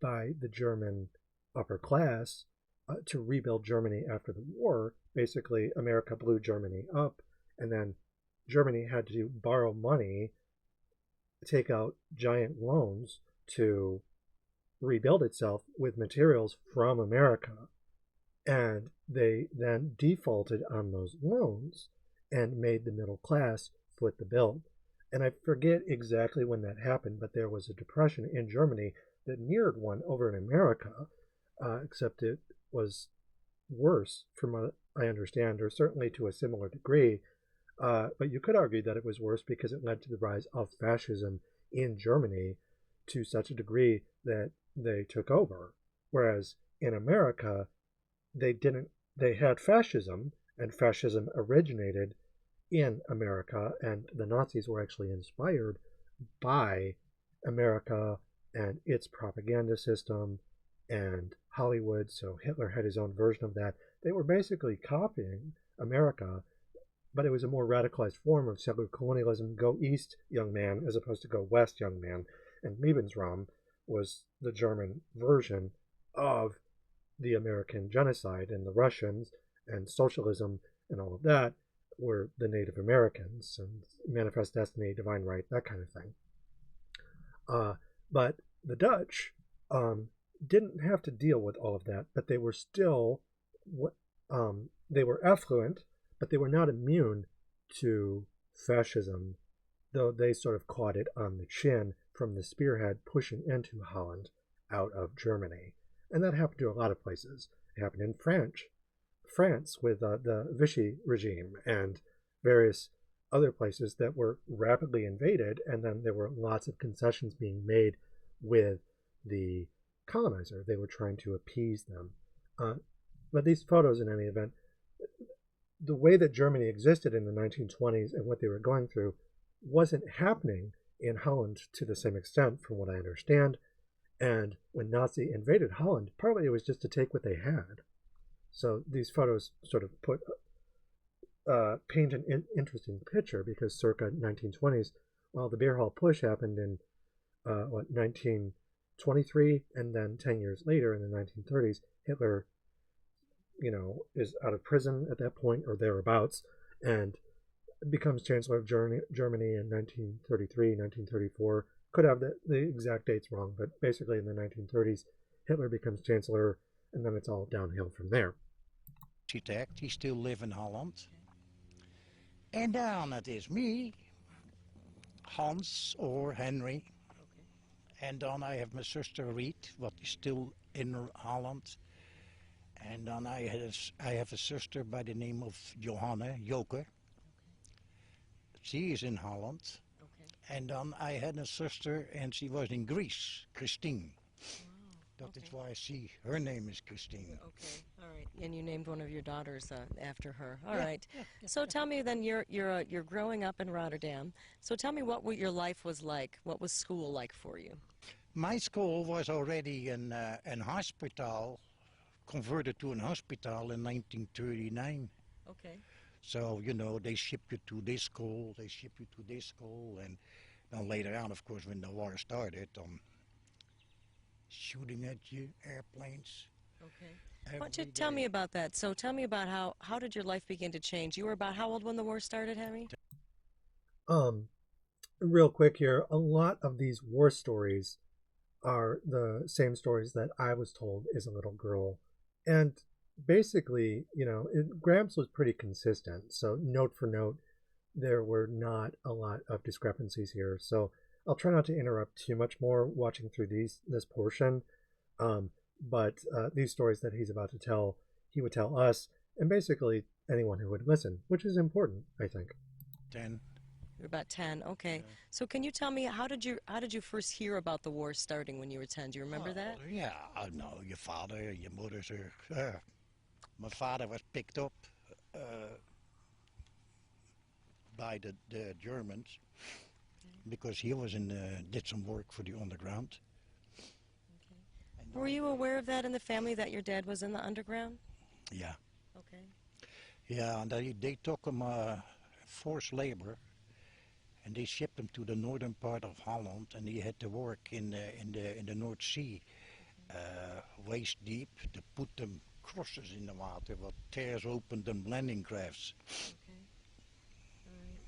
by the German upper class to rebuild Germany after the war. Basically, America blew Germany up, and then Germany had to borrow money, take out giant loans to rebuild itself with materials from America. And they then defaulted on those loans and made the middle class foot the bill. And I forget exactly when that happened, but there was a depression in Germany that mirrored one over in America, except it was worse from what I understand, or certainly to a similar degree. But you could argue that it was worse because it led to the rise of fascism in Germany to such a degree that they took over. Whereas in America, they had fascism, and fascism originated in America, and the Nazis were actually inspired by America and its propaganda system and Hollywood. So Hitler had his own version of that. They were basically copying America, but it was a more radicalized form of settler colonialism. Go east, young man, as opposed to go west, young man. And Lebensraum was the German version of the American genocide, and the Russians and socialism and all of that were the Native Americans and Manifest Destiny, Divine Right, that kind of thing. But the Dutch didn't have to deal with all of that, but they were still, they were affluent, but they were not immune to fascism, though they sort of caught it on the chin from the spearhead pushing into Holland out of Germany. And that happened to a lot of places. It happened in France with the Vichy regime and various other places that were rapidly invaded, and then there were lots of concessions being made with the colonizer. They were trying to appease them. But these photos, in any event, the way that Germany existed in the 1920s and what they were going through wasn't happening in Holland to the same extent, from what I understand. And when Nazi invaded Holland, partly it was just to take what they had. So these photos sort of paint an interesting picture, because circa 1920s, while the beer hall push happened in 1923, and then 10 years later in the 1930s, Hitler is out of prison at that point or thereabouts, and becomes Chancellor of Germany in 1933, 1934. Could have the exact dates wrong, but basically in the 1930s, Hitler becomes Chancellor, and then it's all downhill from there. Architect, he still live in Holland. And then it is me, Hans or Henry. And then I have my sister Riet, what is still in Holland. And then I have a sister by the name of Johanna, Joke. She is in Holland. Okay. And then I had a sister and she was in Greece, Christine. Wow. That is why her name is Christine. Okay, all right. And you named one of your daughters after her. All right. So tell me then, you're growing up in Rotterdam. So tell me what your life was like. What was school like for you? My school was already an hospital, converted to an hospital in 1939. Okay. So, they ship you to this school, they ship you to this school, and then later on, of course, when the war started, shooting at you, airplanes. Okay. Why don't you tell me about that? So tell me about how did your life begin to change? You were about how old when the war started, Henry? Real quick here, a lot of these war stories are the same stories that I was told as a little girl. And basically, Gramps was pretty consistent. So note for note, there were not a lot of discrepancies here. So I'll try not to interrupt too much more watching through this portion. But these stories that he's about to tell, he would tell us, and basically anyone who would listen, which is important, I think. 10. You're about 10. Okay. Yeah. So can you tell me how did you first hear about the war starting when you were 10? Do you remember that? Yeah, I know your father and your mother's. My father was picked up by the Germans because he was did some work for the underground. Okay. Were you aware of that in the family, that your dad was in the underground? Yeah. Okay. Yeah, and they took him forced labor, and they shipped him to the northern part of Holland, and he had to work in the North Sea, waist deep, to put them crosses in the water, what tears open the landing crafts. Okay. All right.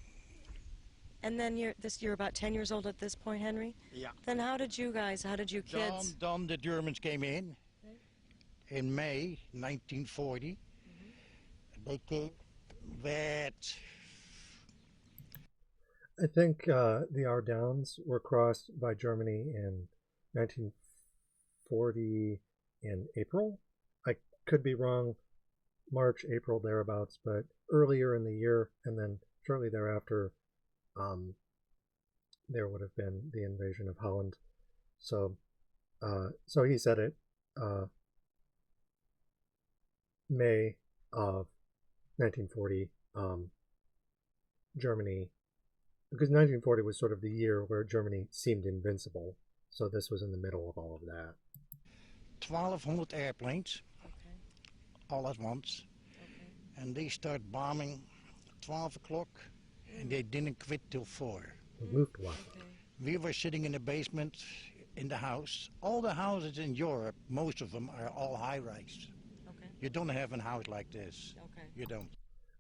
And then you're about 10 years old at this point, Henry? Yeah. Then how did you kids? Then the Germans came in May 1940. Mm-hmm. They came with... I think the Ardennes were crossed by Germany in 1940 in April. I could be wrong, March, April, thereabouts, but earlier in the year, and then shortly thereafter, there would have been the invasion of Holland. So he said it, May of 1940, Germany, because 1940 was sort of the year where Germany seemed invincible. So this was in the middle of all of that. 1,200 airplanes, okay, all at once, okay, and they start bombing 12 o'clock, and they didn't quit till 4. Luftwaffe. Okay. We were sitting in the basement in the house. All the houses in Europe, most of them are all high-rise. Okay. You don't have a house like this. Okay. You don't.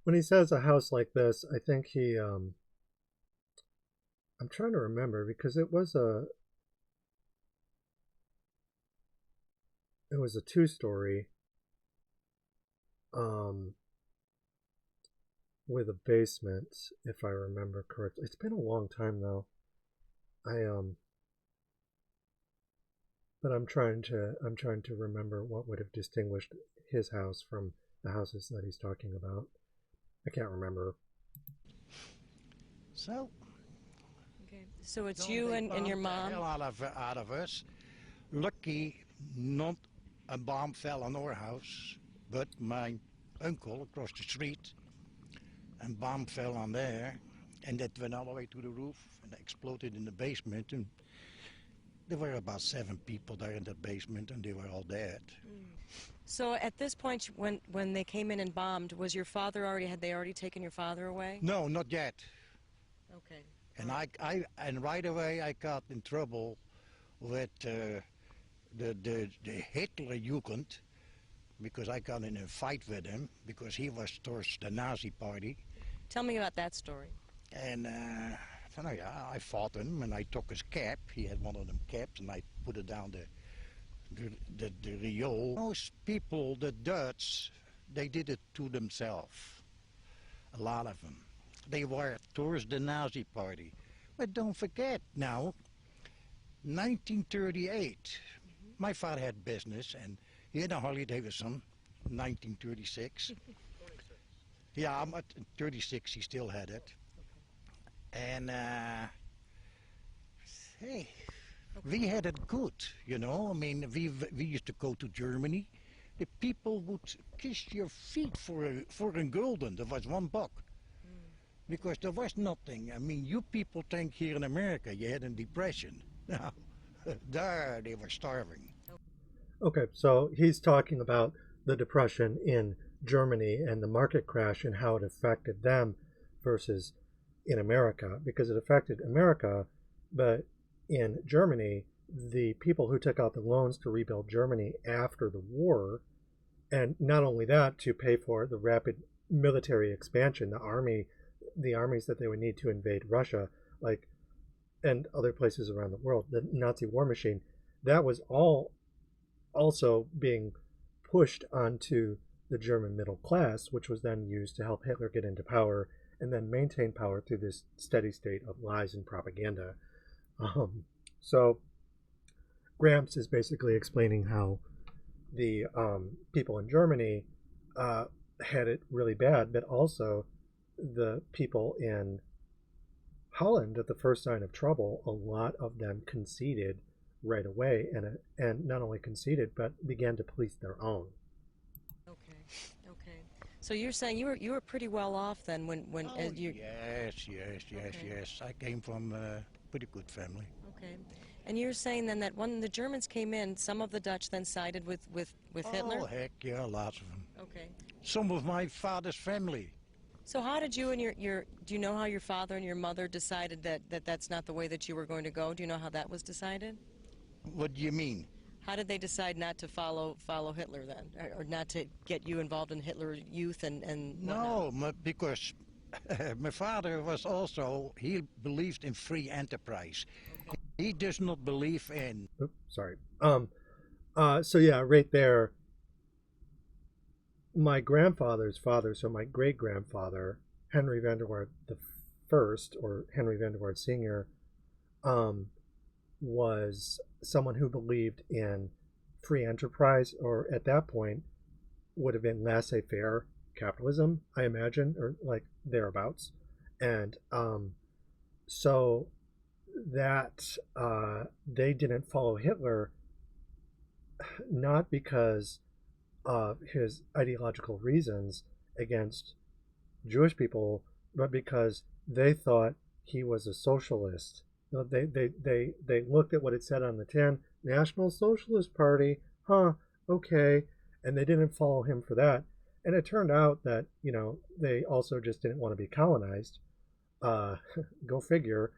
When he says a house like this, I think he, I'm trying to remember, because it was a 2-story, with a basement, if I remember correctly. It's been a long time though. But I'm trying to remember what would have distinguished his house from the houses that he's talking about. I can't remember. So. Okay. So it's you and your mom. The hell out of us. Lucky, not a bomb fell on our house, but my uncle across the street, and bomb fell on there, and that went all the way to the roof and exploded in the basement. And there were about 7 people there in that basement, and they were all dead. So at this point, when they came in and bombed, was your father had they already taken your father away? No, not yet. Okay. And and right away I got in trouble with the Hitler Jugend, because I got in a fight with him because he was towards the Nazi party. Tell me about that story. And so yeah, I fought him and I took his cap. He had one of them caps and I put it down the Rio. Most people, the Dutch, they did it to themselves. A lot of them. They were towards the Nazi party. But don't forget now, 1938, my father had business and he had a Harley Davidson, 1936. Yeah, I'm at 36, he still had it. And hey, we had it good, you know. I mean, we used to go to Germany. The people would kiss your feet for a gulden. That was $1. Because there was nothing. I mean, you people think here in America you had a depression. No, there they were starving. Okay, so he's talking about the Depression in Germany and the market crash and how it affected them versus in America, because it affected America, but in Germany, the people who took out the loans to rebuild Germany after the war, and not only that, to pay for the rapid military expansion, the armies that they would need to invade Russia, like, and other places around the world, the Nazi war machine, that was all also being pushed onto the German middle class, which was then used to help Hitler get into power and then maintain power through this steady state of lies and propaganda. So Gramps is basically explaining how the people in Germany had it really bad, but also the people in Holland, at the first sign of trouble, a lot of them conceded right away, and not only conceded, but began to police their own. Okay. So you're saying you were pretty well off then when you. Yes. I came from a pretty good family. Okay. And you're saying then that when the Germans came in, some of the Dutch then sided with Hitler? Oh, heck yeah, lots of them. Okay. Some of my father's family. So how did you and do you know how your father and your mother decided that that's not the way that you were going to go? Do you know how that was decided? What do you mean? How did they decide not to follow Hitler then, or not to get you involved in Hitler Youth and whatnot? No, because my father was also, he believed in free enterprise. Okay. He does not believe in... Oops, sorry. So yeah, right there, my grandfather's father, so my great-grandfather, Henri Vanderwaard the First, or Henri Vanderwaard Sr., was someone who believed in free enterprise, or at that point would have been laissez-faire capitalism, I imagine, or like thereabouts. And so that they didn't follow Hitler, not because of his ideological reasons against Jewish people, but because they thought he was a socialist. They looked at what it said on the tin, National Socialist Party, okay, and they didn't follow him for that. And it turned out that, they also just didn't want to be colonized. Go figure.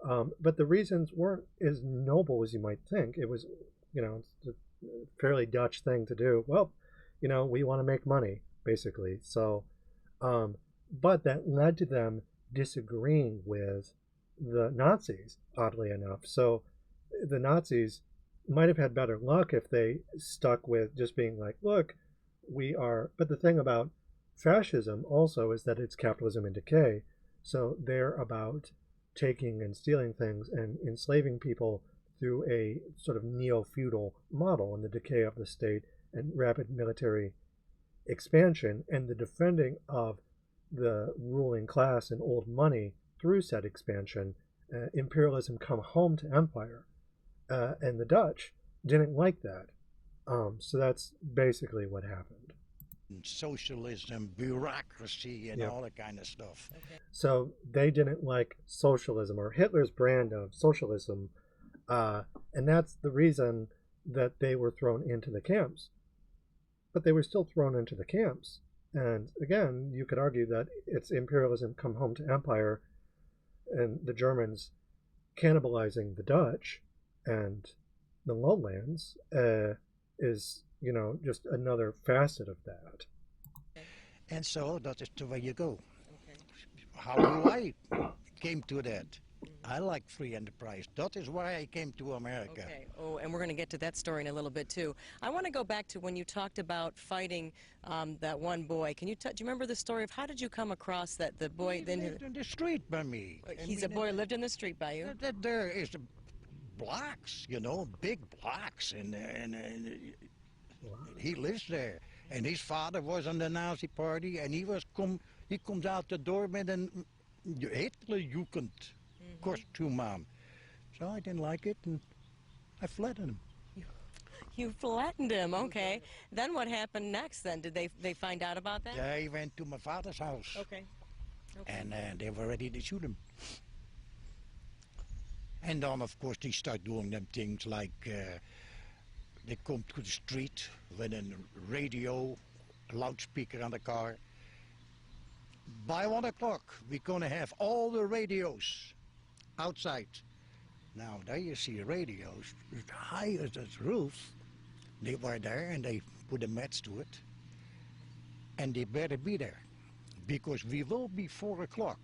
But the reasons weren't as noble as you might think. It was, it's a fairly Dutch thing to do. Well, we want to make money, basically. So, but that led to them disagreeing with the Nazis, oddly enough. So the Nazis might have had better luck if they stuck with just being like, look, but the thing about fascism also is that it's capitalism in decay. So they're about taking and stealing things and enslaving people through a sort of neo-feudal model and the decay of the state and rapid military expansion and the defending of the ruling class and old money through said expansion. Imperialism come home to empire, and the Dutch didn't like that. So that's basically what happened. Socialism, bureaucracy, and all that kind of stuff. Okay. So they didn't like socialism or Hitler's brand of socialism, and that's the reason that they were thrown into the camps. But they were still thrown into the camps. And again, you could argue that it's imperialism come home to empire and the Germans cannibalizing the Dutch and the lowlands is just another facet of that. And so that is the way you go. Okay. How do I came to that? I like free enterprise. That is why I came to America. Okay. Oh, and we're going to get to that story in a little bit too. I want to go back to when you talked about fighting that one boy. Do you remember the story of how did you come across that the boy? He lived in the street by me. He's a boy lived in the street by you. There is blocks, big blocks, and he lives there. And his father was on the Nazi party, and he comes out the door with an Hitlerjugend costume on. So I didn't like it, and I flattened him. You flattened him, okay. Then what happened next then? Did they find out about that? They went to my father's house. Okay. And they were ready to shoot him. And then, of course, they start doing them things like they come to the street with a radio, a loudspeaker on the car. By 1 o'clock, we're going to have all the radios outside. Now, there you see radios as high as the roof. They were there, and they put a match to it. And they better be there, because we will be 4 o'clock.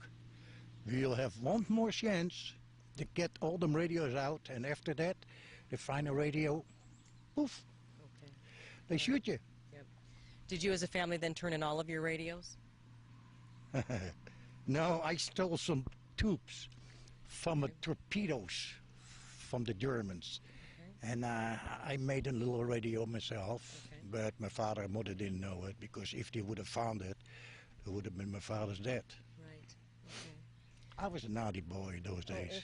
We'll have one more chance to get all them radios out, and after that, they find a radio, poof, Okay. they shoot you. Yep. Did you as a family then turn in all of your radios? No, I stole some tubes from torpedoes from the Germans. Okay. And I made a little radio myself, Okay. but my father and mother didn't know it, because if they would have found it, it would have been my father's death. Right. Okay. I was a naughty boy those days.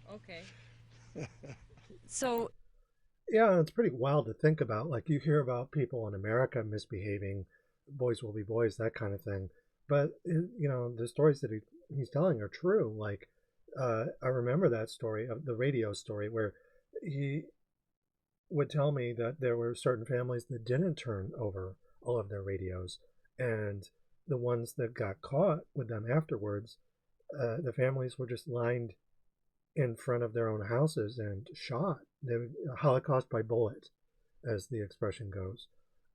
Oh, okay. So, Yeah, it's pretty wild to think about. Like, you hear about people in America misbehaving, boys will be boys, that kind of thing. But, the stories that he's telling are true. Like, I remember that story, of the radio story, where he would tell me that there were certain families that didn't turn over all of their radios. And the ones that got caught with them afterwards, the families were just lined in front of their own houses and shot. They were Holocaust by bullet, as the expression goes.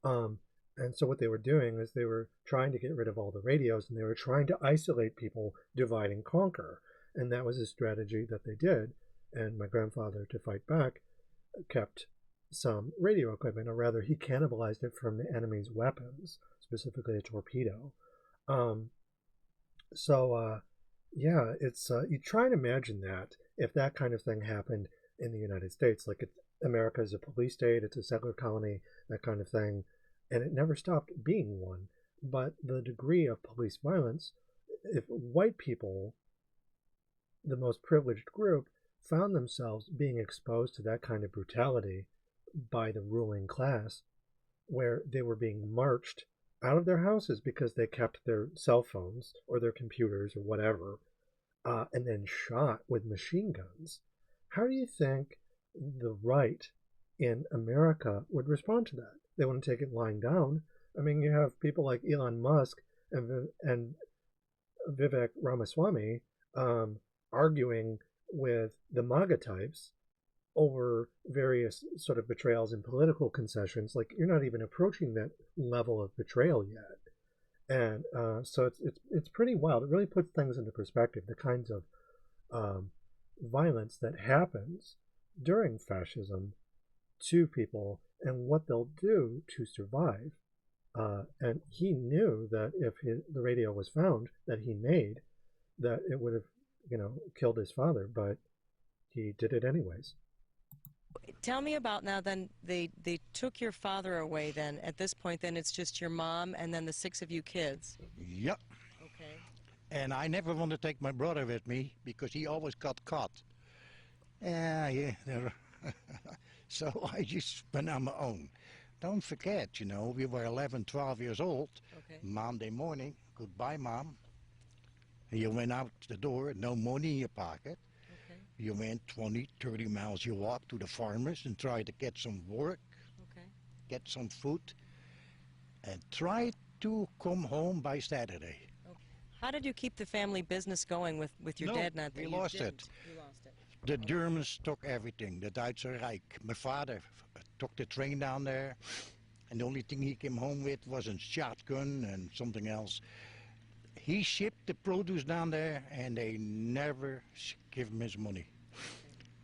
And so what they were doing is they were trying to get rid of all the radios, and they were trying to isolate people, divide and conquer. And that was a strategy that they did. And my grandfather, to fight back, kept some radio equipment, or rather he cannibalized it from the enemy's weapons, specifically a torpedo. Yeah, it's you try and imagine that if that kind of thing happened in the United States, like America is a police state, it's a settler colony, that kind of thing, and it never stopped being one. But the degree of police violence, if white people, the most privileged group, found themselves being exposed to that kind of brutality by the ruling class, where they were being marched out of their houses because they kept their cell phones or their computers or whatever, and then shot with machine guns. How do you think the right in America would respond to that? They wouldn't take it lying down. I mean, you have people like Elon Musk and Vivek Ramaswamy arguing with the MAGA types over various sort of betrayals and political concessions. Like, you're not even approaching that level of betrayal yet. And so it's pretty wild. It really puts things into perspective, the kinds of violence that happens during fascism to people and what they'll do to survive. And he knew that if the radio was found that he made, that it would have, killed his father, but he did it anyways. tell me about now then, they took your father away then. At this point then it's just your mom and then the 6 of you kids. Yep. Okay. And I never want to take my brother with me because he always got caught. Yeah. So I just went on my own. Don't forget, we were 11, 12 years old. Okay. Monday morning, goodbye, Mom. You went out the door, no money in your pocket. Okay. You went 20, 30 miles. You walked to the farmers and tried to get some work, Okay. get some food, and try to come home by Saturday. Okay. How did you keep the family business going with your No, dad not there? we You lost didn't. it. You lost it. The Germans took everything, the Duitse Reich. My father took the train down there, And the only thing he came home with was a shotgun and something else. He shipped the produce down there, and they never give him his money.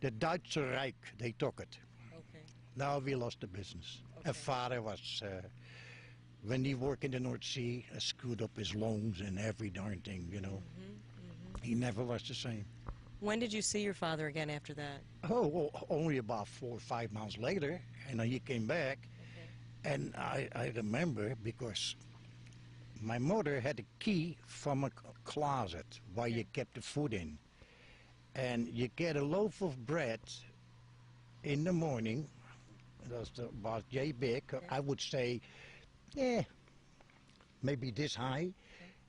The Duitse Reich, they took it. Okay. Now we lost the business. Okay. A father was, when he worked in the North Sea, screwed up his loans and every darn thing, you know. He never was the same. When did you see your father again after that? Oh, well, only about 4 or 5 months later, and he came back. And I remember because my mother had a key from a closet where you kept the food in. And you get a loaf of bread in the morning, that's about yay big, I would say, yeah, maybe this high.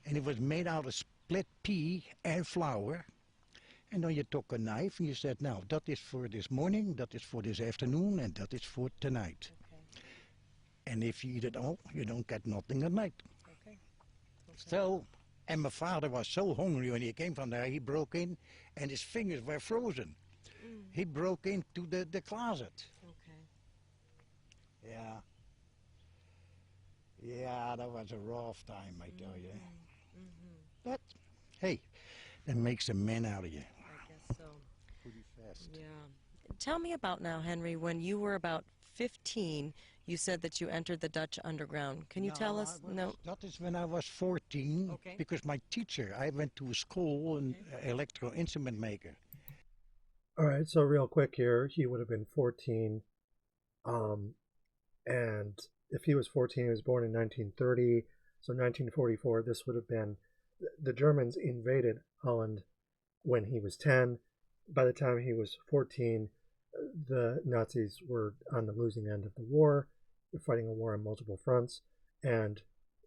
And it was made out of split pea and flour. And then you took a knife and you said, now, that is for this morning, that is for this afternoon, and that is for tonight. And if you eat it all, you don't get nothing at night. Okay. So, and my father was so hungry when he came from there, he broke in and his fingers were frozen. He broke into the closet. Okay. Yeah. Yeah, that was a rough time, I tell you. But, hey, that makes a man out of you. I guess so. Pretty fast. Yeah. Tell me about now, Henry, when you were about 15, you said that you entered the Dutch underground. Can you tell us? No. That is when I was 14, Okay. because my teacher, I went to a school, an electro instrument maker. All right, so real quick here, he would have been 14. And if he was 14, he was born in 1930. So 1944, this would have been, the Germans invaded Holland when he was 10. By the time he was 14, the Nazis were on the losing end of the war, fighting a war on multiple fronts, and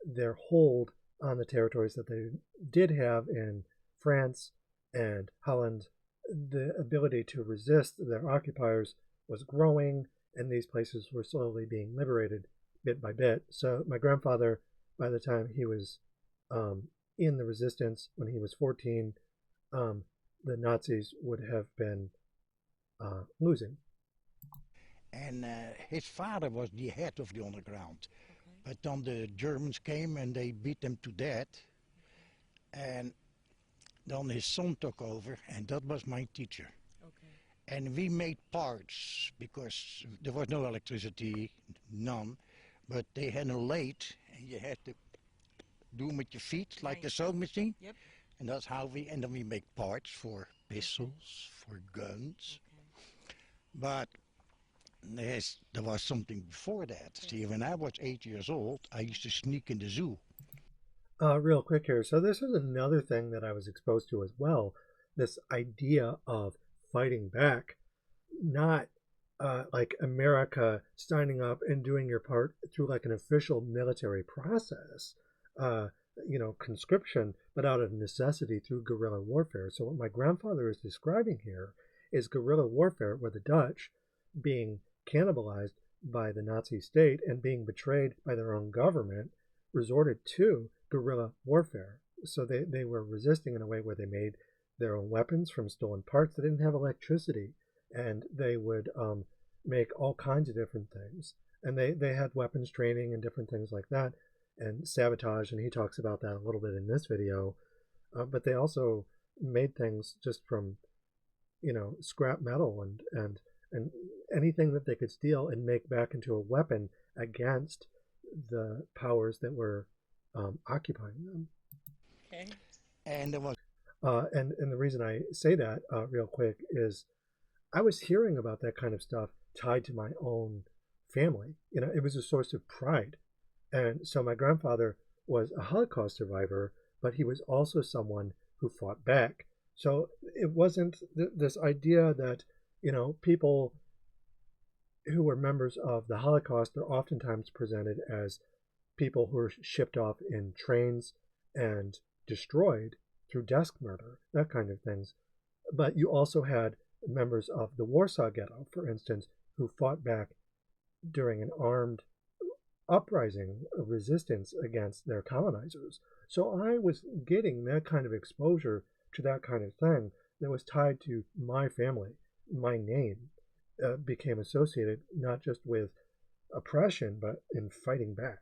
their hold on the territories that they did have in France and Holland, the ability to resist their occupiers was growing, and these places were slowly being liberated bit by bit. So my grandfather, by the time he was in the resistance, when he was 14, the Nazis would have been losing. And his father was the head of the underground. But then the Germans came and they beat them to death. And then his son took over, and that was my teacher. Okay. And we made parts because there was no electricity, none. But they had a lathe, and you had to do them with your feet, like a sewing machine. Yep. And that's how and then we make parts for pistols, for guns. But there was something before that. See, when I was 8 years old, I used to sneak in the zoo. Real quick here. So this is another thing that I was exposed to as well. This idea of fighting back, not like America signing up and doing your part through like an official military process, conscription, but out of necessity through guerrilla warfare. So what my grandfather is describing here is guerrilla warfare, where the Dutch, being cannibalized by the Nazi state and being betrayed by their own government, resorted to guerrilla warfare. So they were resisting in a way where they made their own weapons from stolen parts. They didn't have electricity, and they would make all kinds of different things. And they had weapons training and different things like that, and sabotage, and he talks about that a little bit in this video. But they also made things just from, scrap metal and anything that they could steal and make back into a weapon against the powers that were occupying them. Okay. And there was and the reason I say that real quick is I was hearing about that kind of stuff tied to my own family. It was a source of pride. And so my grandfather was a Holocaust survivor, but he was also someone who fought back. So it wasn't this idea that, people who were members of the Holocaust are oftentimes presented as people who were shipped off in trains and destroyed through desk murder, that kind of things. But you also had members of the Warsaw Ghetto, for instance, who fought back during an armed uprising, of resistance against their colonizers. So I was getting that kind of exposure to that kind of thing that was tied to my family. My name became associated not just with oppression, but in fighting back.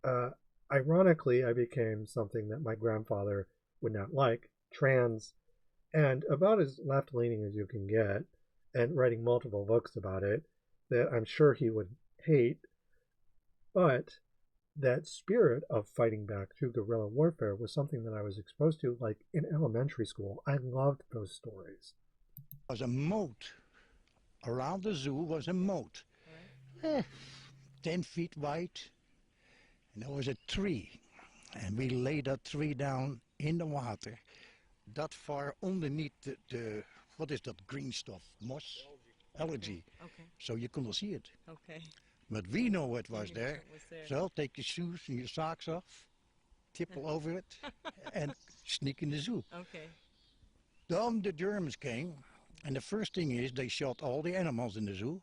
Uh, Ironically, I became something that my grandfather would not like, trans, and about as left leaning as you can get, and writing multiple books about it that I'm sure he would hate. But that spirit of fighting back through guerrilla warfare was something that I was exposed to like in elementary school. I loved those stories. It was a moat. Around the zoo was a moat. Right. 10 feet wide. And there was a tree. And we laid that tree down in the water. That far underneath the what is that green stuff? Moss? Algae. Okay. So you couldn't see it. Okay. But we know it was there. So take your shoes and your socks off, tipple over it, and sneak in the zoo. Okay. Then the Germans came, and the first thing is they shot all the animals in the zoo,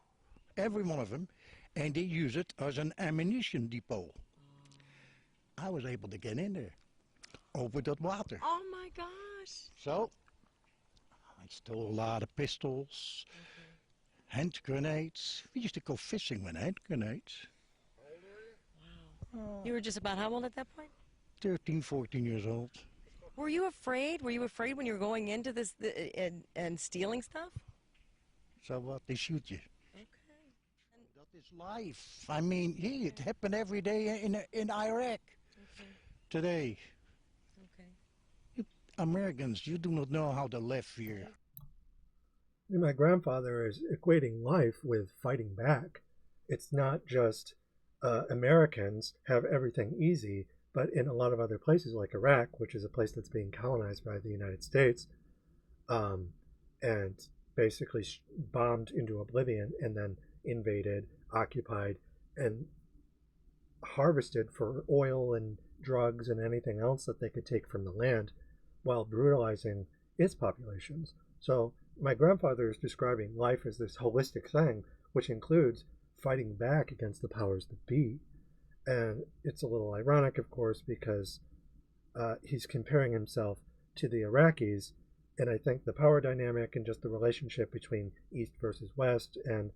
every one of them, and they used it as an ammunition depot. I was able to get in there, over that water. Oh my gosh. So, I stole a lot of pistols, hand grenades. We used to go fishing with hand grenades. Wow. You were just about how old at that point? 13, 14 years old. Were you afraid? Were you afraid when you were going into this and stealing stuff? So what? They shoot you. Okay. That is life. I mean, yeah, it happened every day in Iraq. Okay. Today. Okay. Americans, you do not know how to live here. My grandfather is equating life with fighting back. It's not just Americans have everything easy, but in a lot of other places like Iraq, which is a place that's being colonized by the United States, and basically bombed into oblivion and then invaded, occupied, and harvested for oil and drugs and anything else that they could take from the land while brutalizing its populations. So my grandfather is describing life as this holistic thing, which includes fighting back against the powers that be. And it's a little ironic, of course, because he's comparing himself to the Iraqis. And I think the power dynamic and just the relationship between East versus West and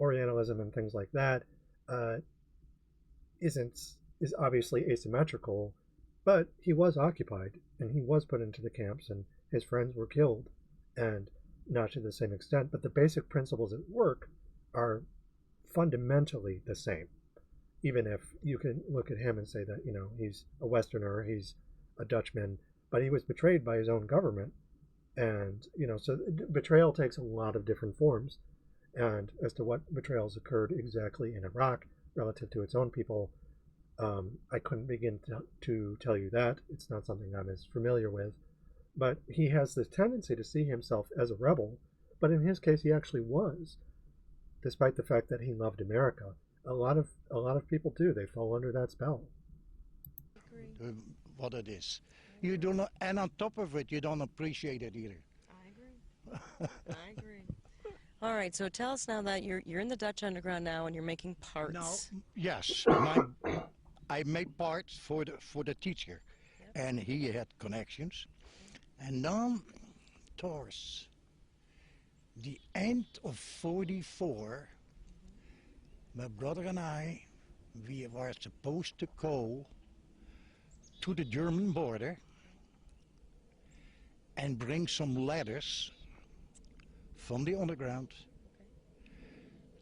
Orientalism and things like that is obviously asymmetrical. But he was occupied and he was put into the camps and his friends were killed, and not to the same extent. But the basic principles at work are fundamentally the same. Even if you can look at him and say that, he's a Westerner, he's a Dutchman, but he was betrayed by his own government. And, so betrayal takes a lot of different forms. And as to what betrayals occurred exactly in Iraq relative to its own people, I couldn't begin to tell you that. It's not something I'm as familiar with. But he has this tendency to see himself as a rebel. But in his case, he actually was, despite the fact that he loved America. A lot of people do. They fall under that spell. What it is. You do not, and on top of it, you don't appreciate it either. I agree. I agree. All right, so tell us now that you're in the Dutch underground now and you're making parts. Now, yes, I made parts for the teacher, and he had connections. And then, towards the end of 44, my brother and I, we were supposed to go to the German border and bring some letters from the underground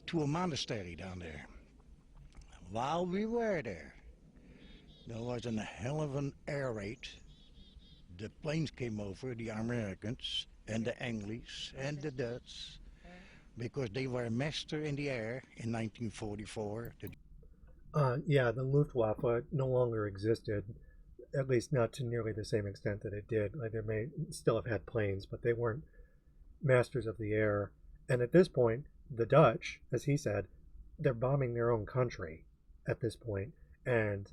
to a monastery down there. While we were there was a hell of an air raid. The planes came over, the Americans and the English and the Dutch, because they were master in the air in 1944. The Luftwaffe no longer existed, at least not to nearly the same extent that it did. Like, they may still have had planes, but they weren't masters of the air. And at this point, the Dutch, as he said, they're bombing their own country at this point. And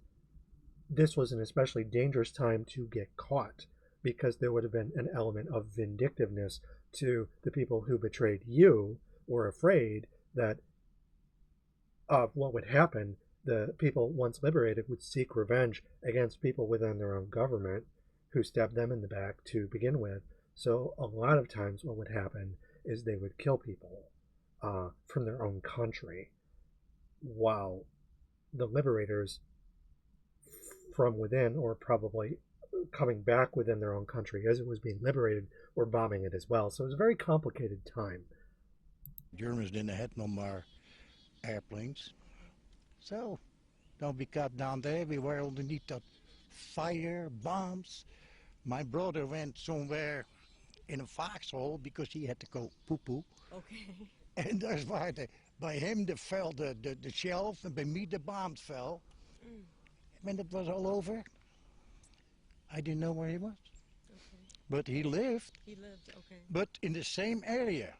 this was an especially dangerous time to get caught, because there would have been an element of vindictiveness to the people who betrayed you, were afraid that of what would happen. The people, once liberated, would seek revenge against people within their own government who stabbed them in the back to begin with. So a lot of times what would happen is they would kill people from their own country. while the liberators from within, or probably coming back within their own country as it was being liberated, were bombing it as well. So it was a very complicated time. Germans didn't have no more airplanes. So, don't be cut down there. We were underneath the fire, bombs. My brother went somewhere in a foxhole because he had to go poo-poo. Okay. And that's why by him fell the shells, and by me the bombs fell. When it was all over, I didn't know where he was. Okay. But he lived. He lived, okay. But in the same area.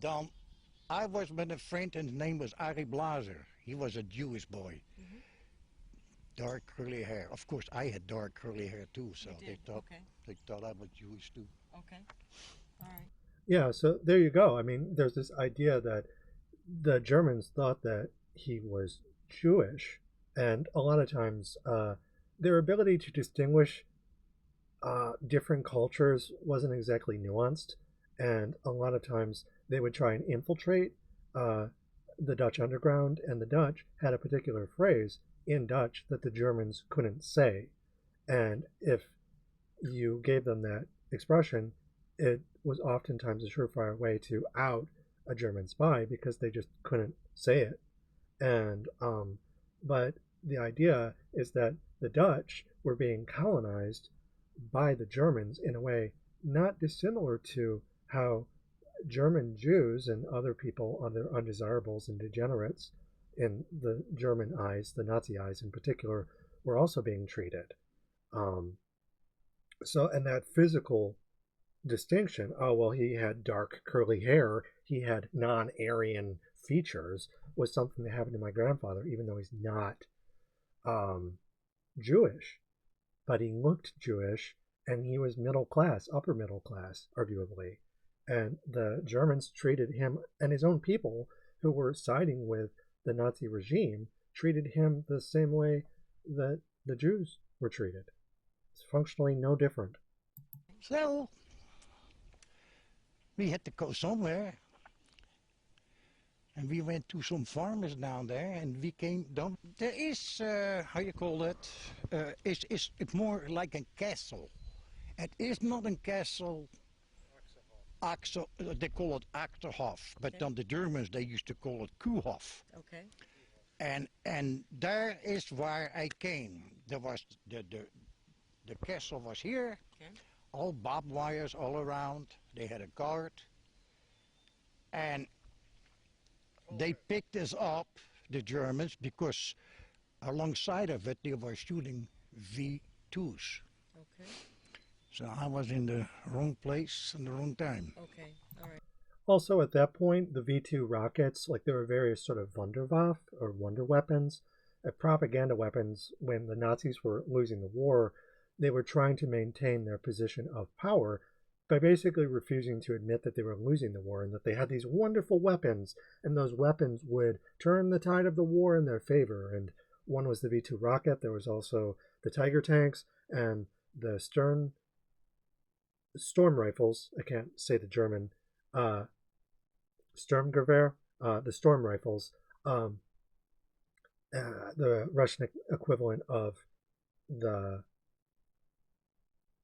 Then I was with a friend, and his name was Ari Blazer. He was a Jewish boy. Dark curly hair. Of course, I had dark curly hair too, so they thought I was Jewish too. Okay. All right. Yeah, so there you go. I mean, there's this idea that the Germans thought that he was Jewish, and a lot of times their ability to distinguish different cultures wasn't exactly nuanced, and a lot of times they would try and infiltrate the Dutch underground, and the Dutch had a particular phrase in Dutch that the Germans couldn't say. And if you gave them that expression, it was oftentimes a surefire way to out a German spy because they just couldn't say it. And but the idea is that the Dutch were being colonized by the Germans in a way not dissimilar to how German Jews and other people, other undesirables and degenerates in the German eyes, the Nazi eyes in particular, were also being treated. And that physical distinction, oh, well, he had dark curly hair, he had non-Aryan features, was something that happened to my grandfather, even though he's not Jewish. But he looked Jewish, and he was middle class, upper middle class, arguably. And the Germans treated him, and his own people who were siding with the Nazi regime, treated him the same way that the Jews were treated. It's functionally no different. So, we had to go somewhere. And we went to some farmers down there, and we came down. There is, how you call that? It's more like a castle. It is not a castle. They call it Achterhof, but then the Germans, they used to call it Kuhhof. Okay. And there is where I came. There was the castle was here, all barbed wires all around. They had a guard, and they picked us up, the Germans, because alongside of it they were shooting V2s. Okay. So I was in the wrong place and the wrong time. Okay. All right. Also, at that point, the V2 rockets, like there were various sort of Wunderwaffe or wonder weapons, propaganda weapons. When the Nazis were losing the war, they were trying to maintain their position of power by basically refusing to admit that they were losing the war and that they had these wonderful weapons, and those weapons would turn the tide of the war in their favor. And one was the V2 rocket. There was also the Tiger tanks and the storm rifles. I can't say the German. Sturmgewehr, the storm rifles, the Russian equivalent of the,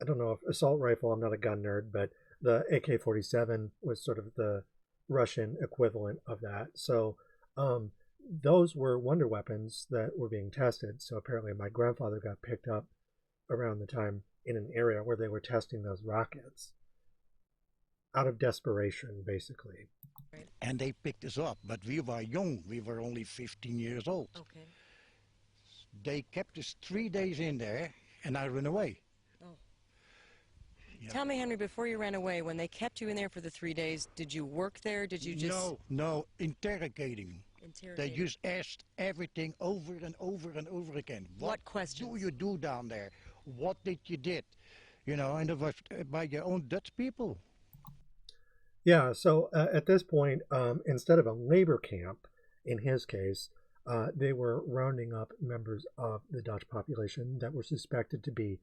I don't know if assault rifle, I'm not a gun nerd, but the AK-47 was sort of the Russian equivalent of that. So those were wonder weapons that were being tested. So apparently my grandfather got picked up around the time in an area where they were testing those rockets out of desperation, basically. And they picked us up, but we were young. We were only 15 years old. Okay. They kept us 3 days in there, and I ran away. Oh. Yeah. Tell me, Henry, before you ran away, when they kept you in there for the 3 days, did you work there? Did you just... No, interrogating. They just asked everything over and over and over again. What questions? What do you do down there? What did you did? You know, and it was by your own Dutch people. Yeah, so at this point, instead of a labor camp, in his case, they were rounding up members of the Dutch population that were suspected to be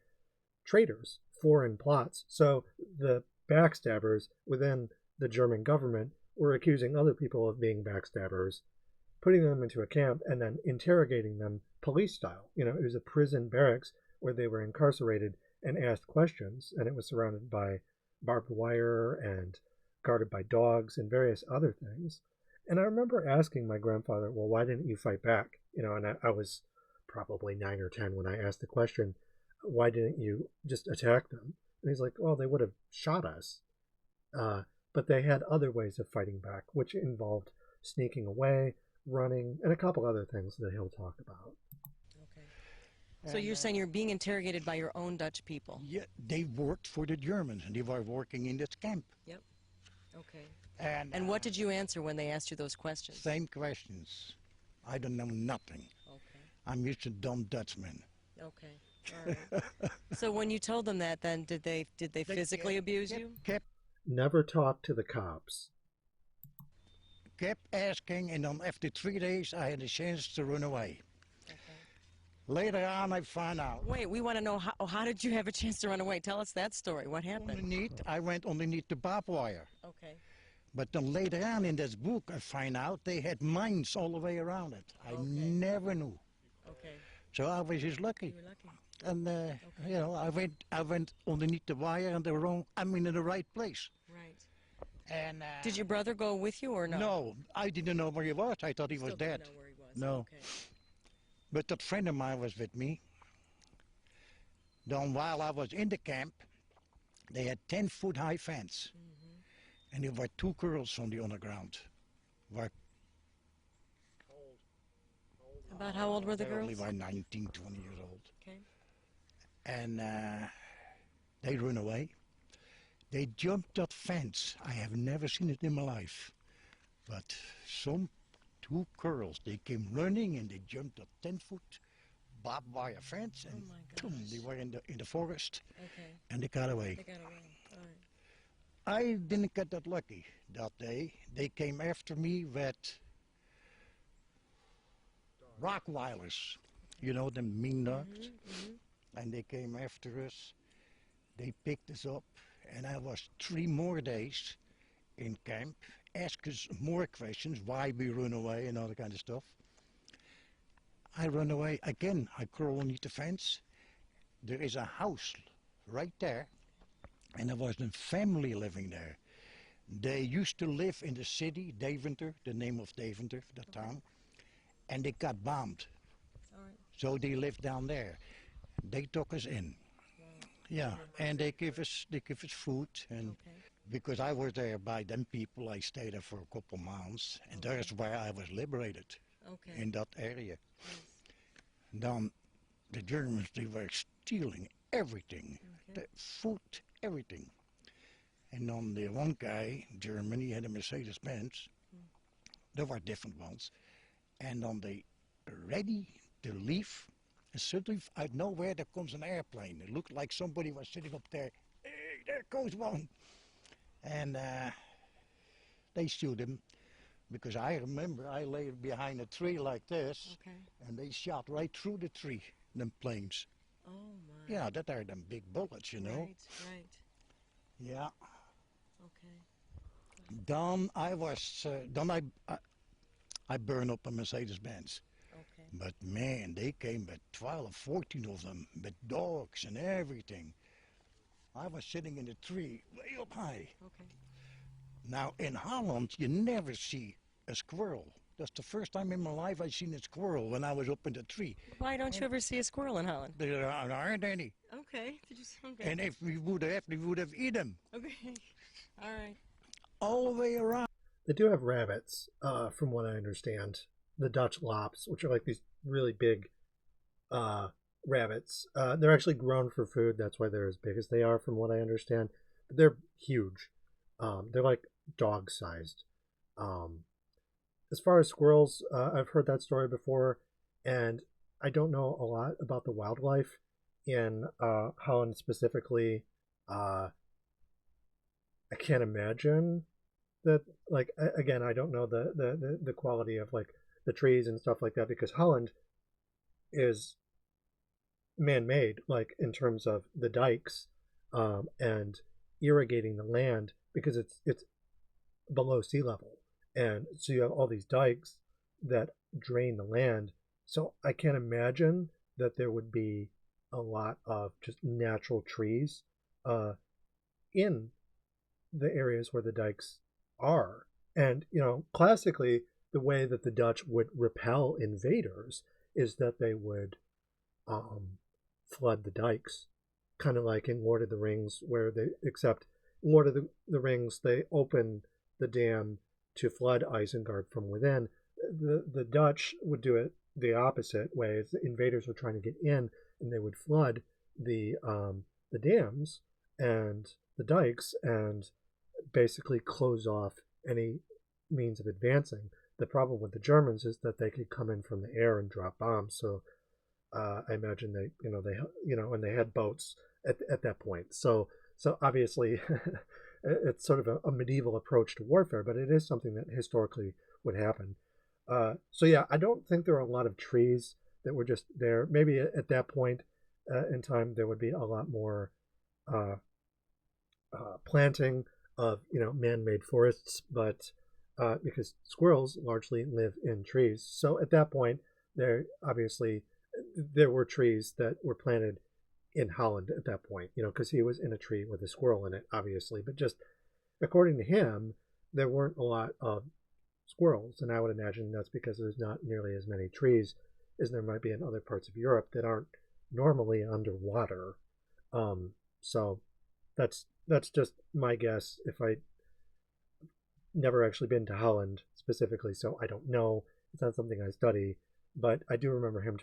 traitors, foreign plots. So the backstabbers within the German government were accusing other people of being backstabbers, putting them into a camp and then interrogating them police style. You know, it was a prison barracks where they were incarcerated and asked questions, and it was surrounded by barbed wire and guarded by dogs and various other things. And I remember asking my grandfather, well, why didn't you fight back? You know, and I was probably 9 or 10 when I asked the question, why didn't you just attack them? And he's like, well, they would have shot us. But they had other ways of fighting back, which involved sneaking away, running, and a couple other things that he'll talk about. Okay. So you're saying you're being interrogated by your own Dutch people? Yeah, they worked for the Germans, and they were working in this camp. Yep. Okay. And what did you answer when they asked you those questions? Same questions. I don't know nothing. Okay. I'm just a dumb Dutchman. Okay. All right. So when you told them that, then did they physically abuse you? Never talk to the cops. Kept asking, and then after 3 days, I had a chance to run away. Okay. Later on, I found out. Wait, we want to know how did you have a chance to run away? Tell us that story. What happened? I went underneath the barbed wire. Okay. But then later on in this book, I find out they had mines all the way around it. I never knew. Okay. So I was just lucky. You were lucky. And you know, I went underneath the wire and in the right place. Right. And did your brother go with you or no? No, I didn't know where he was. I thought he was dead. Didn't know where he was. No. Okay. But that friend of mine was with me. Then while I was in the camp, they had 10-foot high fence. Mm-hmm. And there were 2 girls on the underground. About how old were the girls? Only about 19, 20 years old. Okay. And they ran away. They jumped that fence. I have never seen it in my life. But some 2 girls, they came running and they jumped that 10-foot barbed wire fence, and boom, they were in the forest. Okay. And they got away. They got away. All right. I didn't get that lucky that day. They came after me with Rottweilers, you know, the mean dogs. And they came after us. They picked us up, and I was 3 more days in camp, asked us more questions, why we run away and all that kind of stuff. I run away again. I crawl underneath the fence. There is a house right there, and there was a family living there. They used to live in the city, Deventer, the name of Deventer, the town, and they got bombed. All right. So they lived down there. They took us in. Wow. Yeah, and they give us food, and because I was there by them people, I stayed there for a couple months, and that's where I was liberated. In that area. Then the Germans, they were stealing everything, the food, everything. And then the one guy, Germany, had a Mercedes-Benz. There were different ones. And then they ready to leave. And suddenly, out of nowhere, there comes an airplane. It looked like somebody was sitting up there. Hey, there goes one. And they shoot him. Because I remember I lay behind a tree like this, and they shot right through the tree, them planes. Oh my. Yeah, that are them big bullets, you know. Right, right. Yeah. Okay. Then I burned up a Mercedes-Benz. Okay. But man, they came with 12 or 14 of them, with dogs and everything. I was sitting in the tree, way up high. Okay. Now, in Holland, you never see a squirrel. That's the first time in my life I've seen a squirrel, when I was up in the tree. Why don't you ever see a squirrel in Holland? There aren't any. Okay. Okay. And if we would have eaten them. Okay. All right. All the way around. They do have rabbits, from what I understand. The Dutch lops, which are like these really big rabbits. They're actually grown for food. That's why they're as big as they are, from what I understand. But they're huge. They're like dog-sized. As far as squirrels, I've heard that story before, and I don't know a lot about the wildlife in Holland specifically. I can't imagine that, like, again, I don't know the quality of, like, the trees and stuff like that, because Holland is man-made, like, in terms of the dikes and irrigating the land, because it's below sea level, and so you have all these dikes that drain the land. So I can't imagine that there would be a lot of just natural trees in the areas where the dikes are. And, classically, the way that the Dutch would repel invaders is that they would flood the dikes, kind of like in Lord of the Rings, except in Lord of the Rings, they open the dam to flood Isengard from within. The Dutch would do it the opposite way. The invaders were trying to get in, and they would flood the dams and the dikes and basically close off any means of advancing. The problem with the Germans is that they could come in from the air and drop bombs. So I imagine and they had boats at that point. So obviously, it's sort of a medieval approach to warfare, but it is something that historically would happen. So yeah, I don't think there are a lot of trees that were just there. Maybe at that point in time, there would be a lot more planting of man-made forests, but because squirrels largely live in trees. So at that point, there were trees that were planted in Holland at that point, because he was in a tree with a squirrel in it, obviously. But just according to him, there weren't a lot of squirrels, and I would imagine that's because there's not nearly as many trees as there might be in other parts of Europe that aren't normally underwater. So that's just my guess. If I never actually been to Holland specifically, so I don't know. It's not something I study, but I do remember him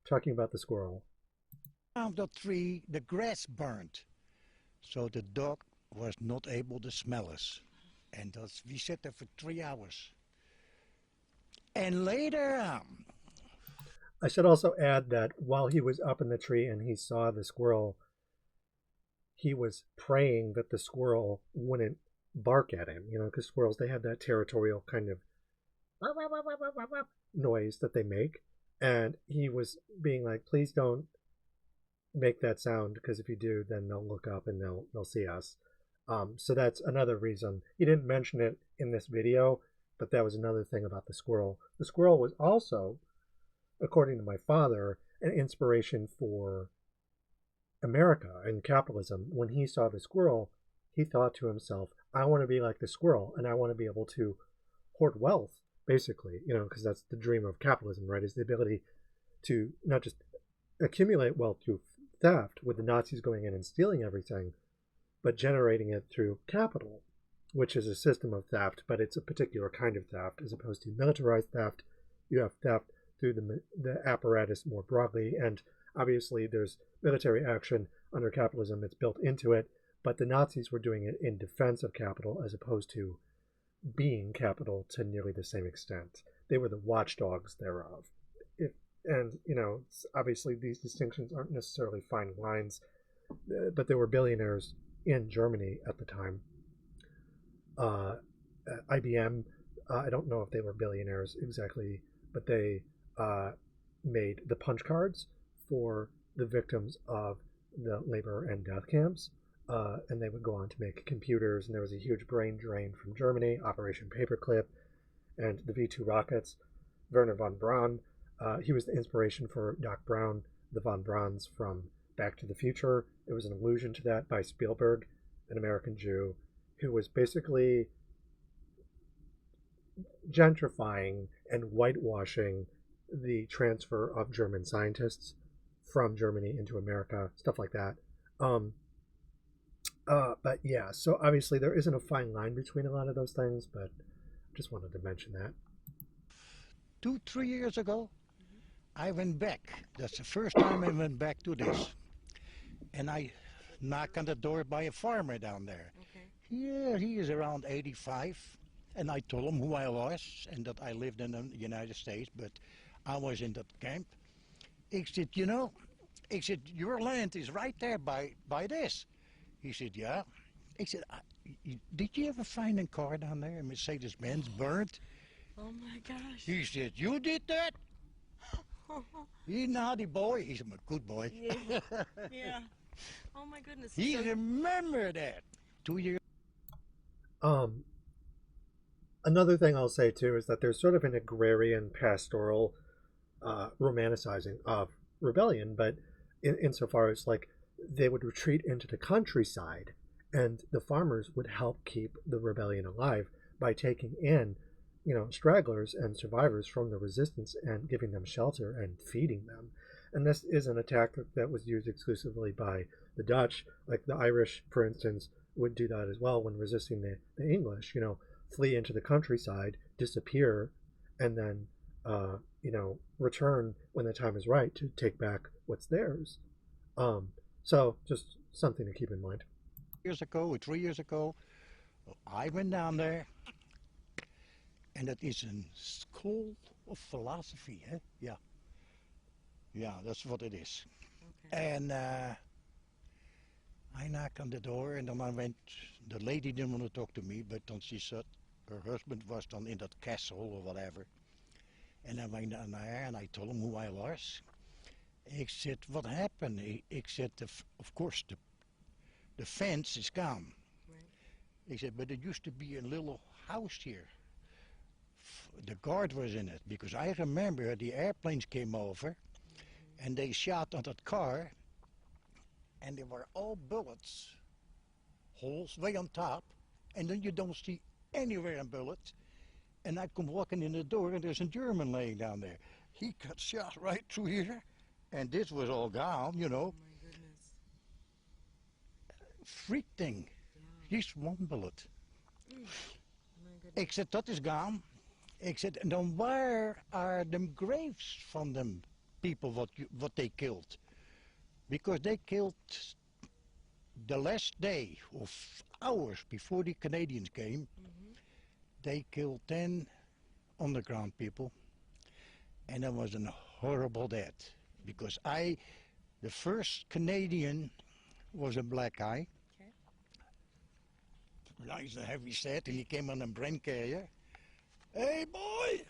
talking about the squirrel. Around the tree, the grass burned, so the dog was not able to smell us, and we sat there for 3 hours. And later, I should also add that while he was up in the tree and he saw the squirrel, he was praying that the squirrel wouldn't bark at him, because squirrels, they have that territorial kind of noise that they make. And he was being like, please don't make that sound, because if you do, then they'll look up and they'll see us. So that's another reason. He didn't mention it in this video, but that was another thing about the squirrel. The squirrel was also, according to my father, an inspiration for America and capitalism. When he saw the squirrel, he thought to himself, I want to be like the squirrel, and I want to be able to hoard wealth, basically, because that's the dream of capitalism, right? Is the ability to not just accumulate wealth through theft, with the Nazis going in and stealing everything, but generating it through capital, which is a system of theft, but it's a particular kind of theft, as opposed to militarized theft. You have theft through the apparatus more broadly, and obviously there's military action under capitalism. It's built into it, but the Nazis were doing it in defense of capital as opposed to being capital to nearly the same extent. They were the watchdogs thereof. Obviously these distinctions aren't necessarily fine lines, but there were billionaires in Germany at the time. IBM, I don't know if they were billionaires exactly, but they made the punch cards for the victims of the labor and death camps. And they would go on to make computers, and there was a huge brain drain from Germany, Operation Paperclip, and the V2 rockets. Werner von Braun, he was the inspiration for Doc Brown, the von Brauns from Back to the Future. It was an allusion to that by Spielberg, an American Jew, who was basically gentrifying and whitewashing the transfer of German scientists from Germany into America, stuff like that. But yeah, so obviously there isn't a fine line between a lot of those things, but just wanted to mention that. 2-3 years ago, I went back. That's the first time I went back to this. And I knocked on the door by a farmer down there. Okay. Yeah, he is around 85. And I told him who I was and that I lived in the United States, but I was in that camp. I said, your land is right there by this. He said, yeah. I said, did you ever find a car down there, a Mercedes-Benz burnt? Oh my gosh. He said, you did that? He's a naughty boy. He's a good boy. Yeah. Yeah. Oh my goodness. He remembered that. 2 years. Another thing I'll say too is that there's sort of an agrarian pastoral romanticizing of rebellion, but insofar as like they would retreat into the countryside and the farmers would help keep the rebellion alive by taking in, stragglers and survivors from the resistance and giving them shelter and feeding them. And this isn't a tactic that was used exclusively by the Dutch. Like the Irish, for instance, would do that as well when resisting the English, flee into the countryside, disappear, and then, return when the time is right to take back what's theirs. So just something to keep in mind. Years ago, or 3 years ago, I went down there, and it is a school of philosophy, eh? Yeah, that's what it is. Okay. And I knocked on the door, and then I went. The lady didn't want to talk to me, but then she said her husband was then in that castle or whatever. And I went down there, and I told him who I was. Ik said, what happened? Ik said, of course, the fence is gone. Right. He said, but it used to be a little house here. The guard was in it, because I remember the airplanes came over, and they shot on that car, and they were all bullets, holes way on top, and then you don't see anywhere in bullets. And I come walking in the door, and there's a German laying down there. He got shot right through here, and this was all gone, Oh my goodness. Freak thing. Yeah. Just one bullet. My goodness. Ik said, dat is gone. Ik said, and then where are them graves from them people what they killed? Because they killed the last day of hours before the Canadians came. They killed 10 underground people, and it was a horrible death. Because the first Canadian was a black guy. Okay. Nice and heavy set, and he came on a brain carrier. Hey boy,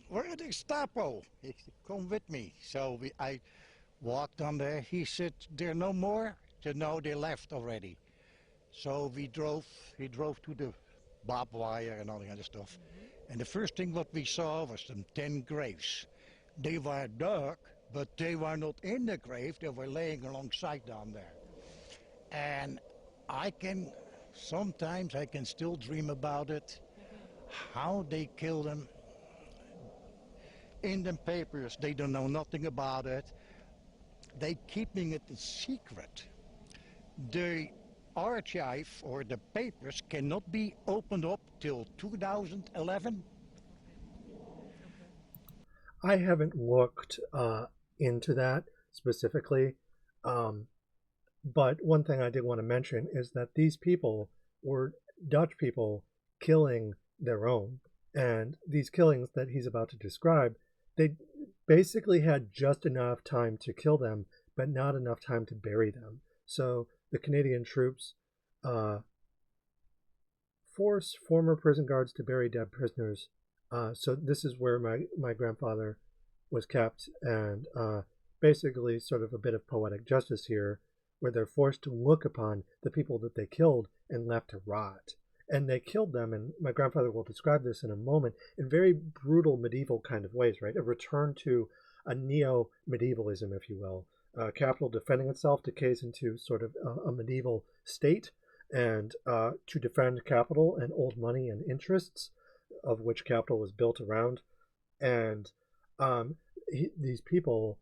where are the Gestapo? He said, come with me. So I walked on there. He said, there no more? I said, no, they left already. So he drove to the barbed wire and all that kind of stuff. And the first thing what we saw was some 10 graves. They were dark, but they were not in the grave. They were laying alongside down there. And sometimes I can still dream about it. How they killed them. In the papers, they don't know nothing about it. They keeping it a secret. The archive or the papers cannot be opened up till 2011. I haven't looked into that specifically, but one thing I did want to mention is that these people were Dutch people killing their own. And these killings that he's about to describe, they basically had just enough time to kill them, but not enough time to bury them. So the Canadian troops force former prison guards to bury dead prisoners. So this is where my grandfather was kept, and basically sort of a bit of poetic justice here, where they're forced to look upon the people that they killed and left to rot. And they killed them, and my grandfather will describe this in a moment, in very brutal medieval kind of ways, right? A return to a neo-medievalism, if you will. Capital defending itself decays into sort of a medieval state, and to defend capital and old money and interests, of which capital is built around. And these people,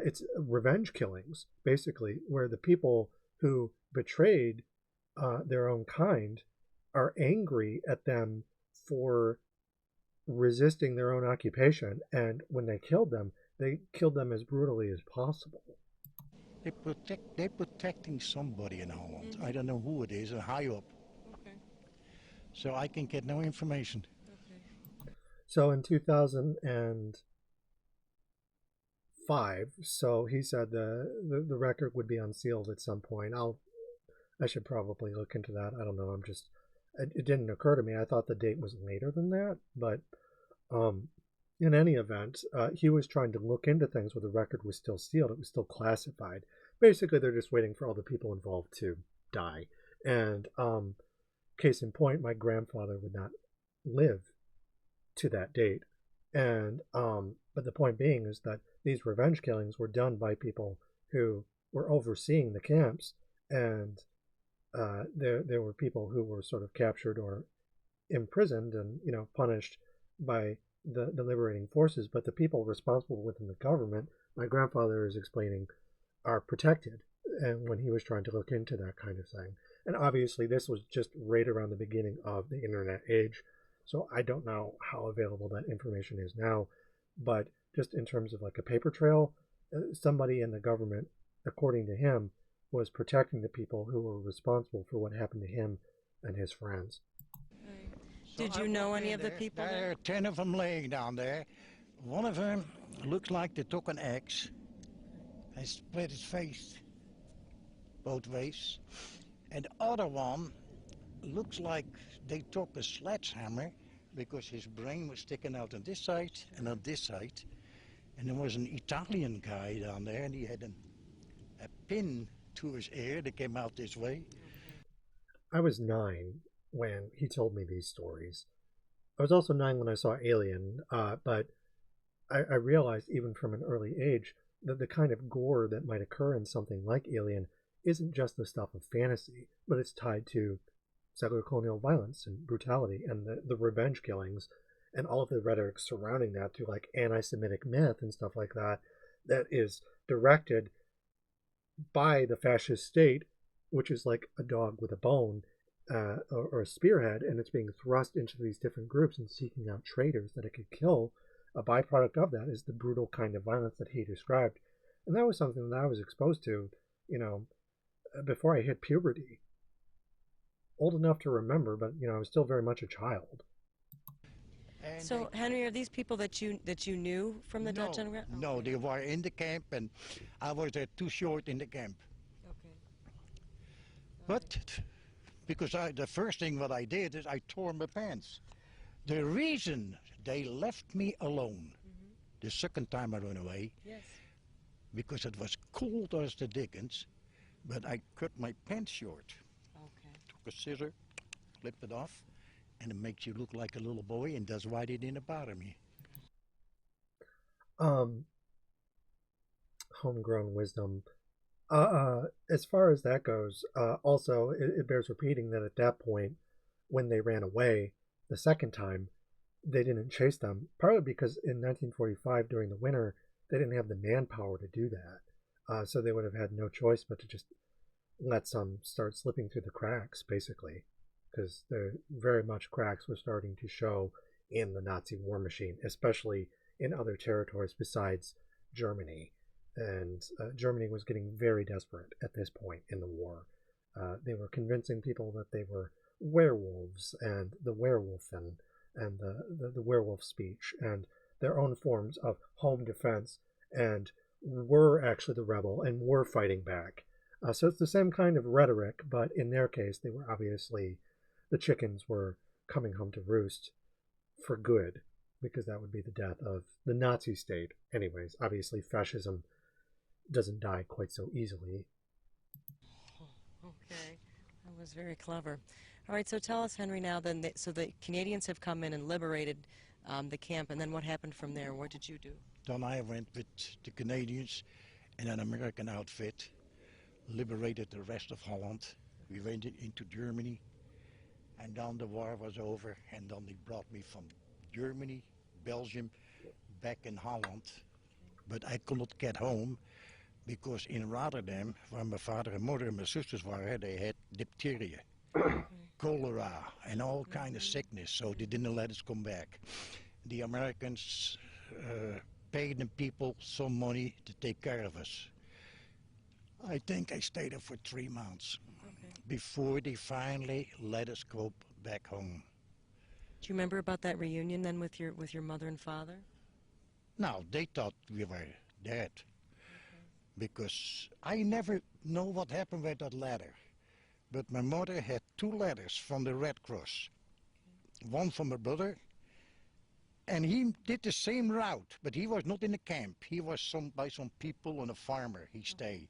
it's revenge killings, basically, where the people who betrayed their own kind are angry at them for resisting their own occupation, and when they killed them as brutally as possible. They're protecting somebody in Holland. I don't know who it is, high up. Okay. So I can get no information. Okay. So in 2005, so he said the record would be unsealed at some point. I should probably look into that. I don't know. It didn't occur to me. I thought the date was later than that, but in any event, he was trying to look into things where the record was still sealed. It was still classified. Basically, they're just waiting for all the people involved to die. And case in point, my grandfather would not live to that date. And but the point being is that these revenge killings were done by people who were overseeing the camps, and there were people who were sort of captured or imprisoned and punished by the liberating forces. But the people responsible within the government, my grandfather is explaining, are protected. And when he was trying to look into that kind of thing, and obviously this was just right around the beginning of the internet age, so I don't know how available that information is now, but just in terms of like a paper trail, somebody in the government, according to him, was protecting the people who were responsible for what happened to him and his friends. Did you know any of the people there? There are 10 of them laying down there. One of them looks like they took an axe and split his face both ways. And the other one looks like they took a sledgehammer because his brain was sticking out on this side and on this side. And there was an Italian guy down there, and he had a pin to his ear that came out this way. I was 9 when he told me these stories. I was also 9 when I saw Alien, but I realized even from an early age that the kind of gore that might occur in something like Alien isn't just the stuff of fantasy, but it's tied to settler colonial violence and brutality and the revenge killings and all of the rhetoric surrounding that through like anti-Semitic myth and stuff like that, that is directed by the fascist state, which is like a dog with a bone or a spearhead, and it's being thrust into these different groups and seeking out traitors that it could kill. A byproduct of that is the brutal kind of violence that he described. And that was something that I was exposed to, before I hit puberty. Old enough to remember, but I was still very much a child. And So, Henry, are these people that you knew from the Dutch underground? No, they were in the camp, and I was there too short in the camp. Okay. But because the first thing what I did is I tore my pants. The reason they left me alone, the second time I ran away, Yes. because it was cold as the dickens, but I cut my pants short. Okay. Took a scissor, clipped it off, and it makes you look like a little boy, and that's why they didn't bother me. Homegrown wisdom. As far as that goes, also it bears repeating that at that point, when they ran away the second time, they didn't chase them, partly because in 1945 during the winter they didn't have the manpower to do that, so they would have had no choice but to just let some start slipping through the cracks, basically, because very much cracks were starting to show in the Nazi war machine, especially in other territories besides Germany. And Germany was getting very desperate at this point in the war. They were convincing people that they were werewolves and the werewolfen and the werewolf speech and their own forms of home defense, and were actually the rebel and were fighting back. So it's the same kind of rhetoric, but in their case, they were obviously, the chickens were coming home to roost for good, because that would be the death of the Nazi state. Anyways, obviously fascism doesn't die quite so easily. Okay, that was very clever. All right, so tell us, Henry, now then, so the Canadians have come in and liberated the camp, and then what happened from there? What did you do? Then I went with the Canadians in an American outfit, liberated the rest of Holland. We went into Germany, and then the war was over, and then they brought me from Germany, Belgium, back in Holland. But I could not get home because in Rotterdam, where my father and mother and my sisters were, they had diphtheria, cholera, and all kind of sickness, so they didn't let us come back. The Americans paid the people some money to take care of us. I think I stayed there for 3 months before they finally let us go back home. Do you remember about that reunion then with your mother and father? Now, they thought we were dead because I never know what happened with that letter. But my mother had 2 letters from the Red Cross. One from my brother, and he did the same route, but he was not in the camp. He was by some people and a farmer, he stayed.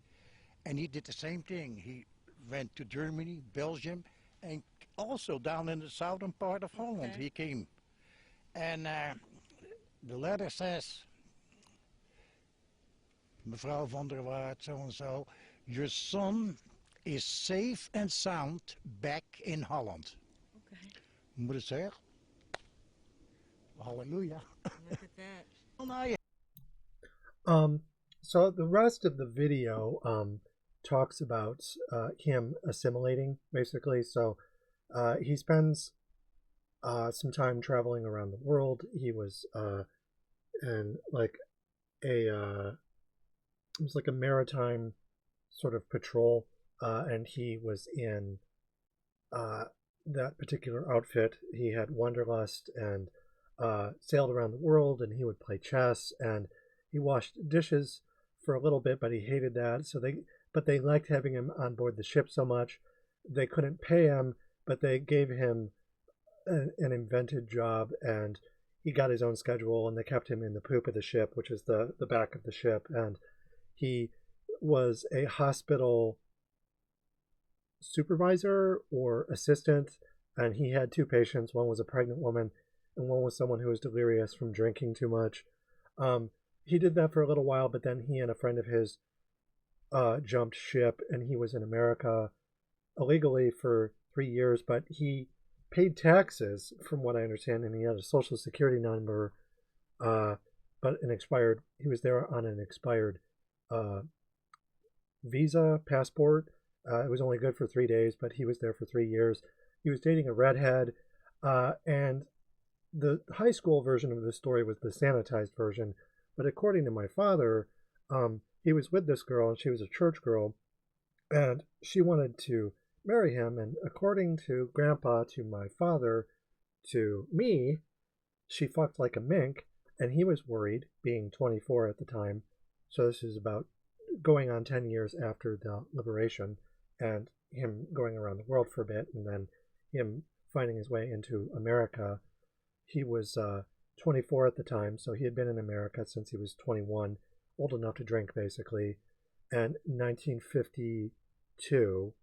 And he did the same thing. He went to Germany, Belgium, and also down in the southern part of Holland he came. And the letter says, Mevrouw Vanderwaard, so and so, your son is safe and sound back in Holland. Okay. Moet ik zeggen? Hallelujah. Look at that. Well, now you So the rest of the video talks about him assimilating, basically. So he spends some time traveling around the world. He was in like it was like a maritime sort of patrol, and he was in that particular outfit. He had wanderlust and sailed around the world, and he would play chess, and he washed dishes for a little bit, but he hated that. But they liked having him on board the ship so much. They couldn't pay him, but they gave him an invented job, and he got his own schedule, and they kept him in the poop of the ship, which is the back of the ship, and he was a hospital supervisor or assistant, and he had two patients. One was a pregnant woman, and one was someone who was delirious from drinking too much. He did that for a little while, but then he and a friend of his jumped ship, and he was in America illegally for 3 years, but he paid taxes, from what I understand, and he had a social security number, but he was there on an expired visa, passport. It was only good for 3 days, but he was there for 3 years. He was dating a redhead, and the high school version of the story was the sanitized version. But according to my father, he was with this girl, and she was a church girl, and she wanted to marry him. And according to Grandpa, to my father, to me, she fucked like a mink, and he was worried, being 24 at the time. So this is about going on 10 years after the liberation, and him going around the world for a bit, and then him finding his way into America. He was 24 at the time, so he had been in America since he was 21, old enough to drink, basically, and 1952,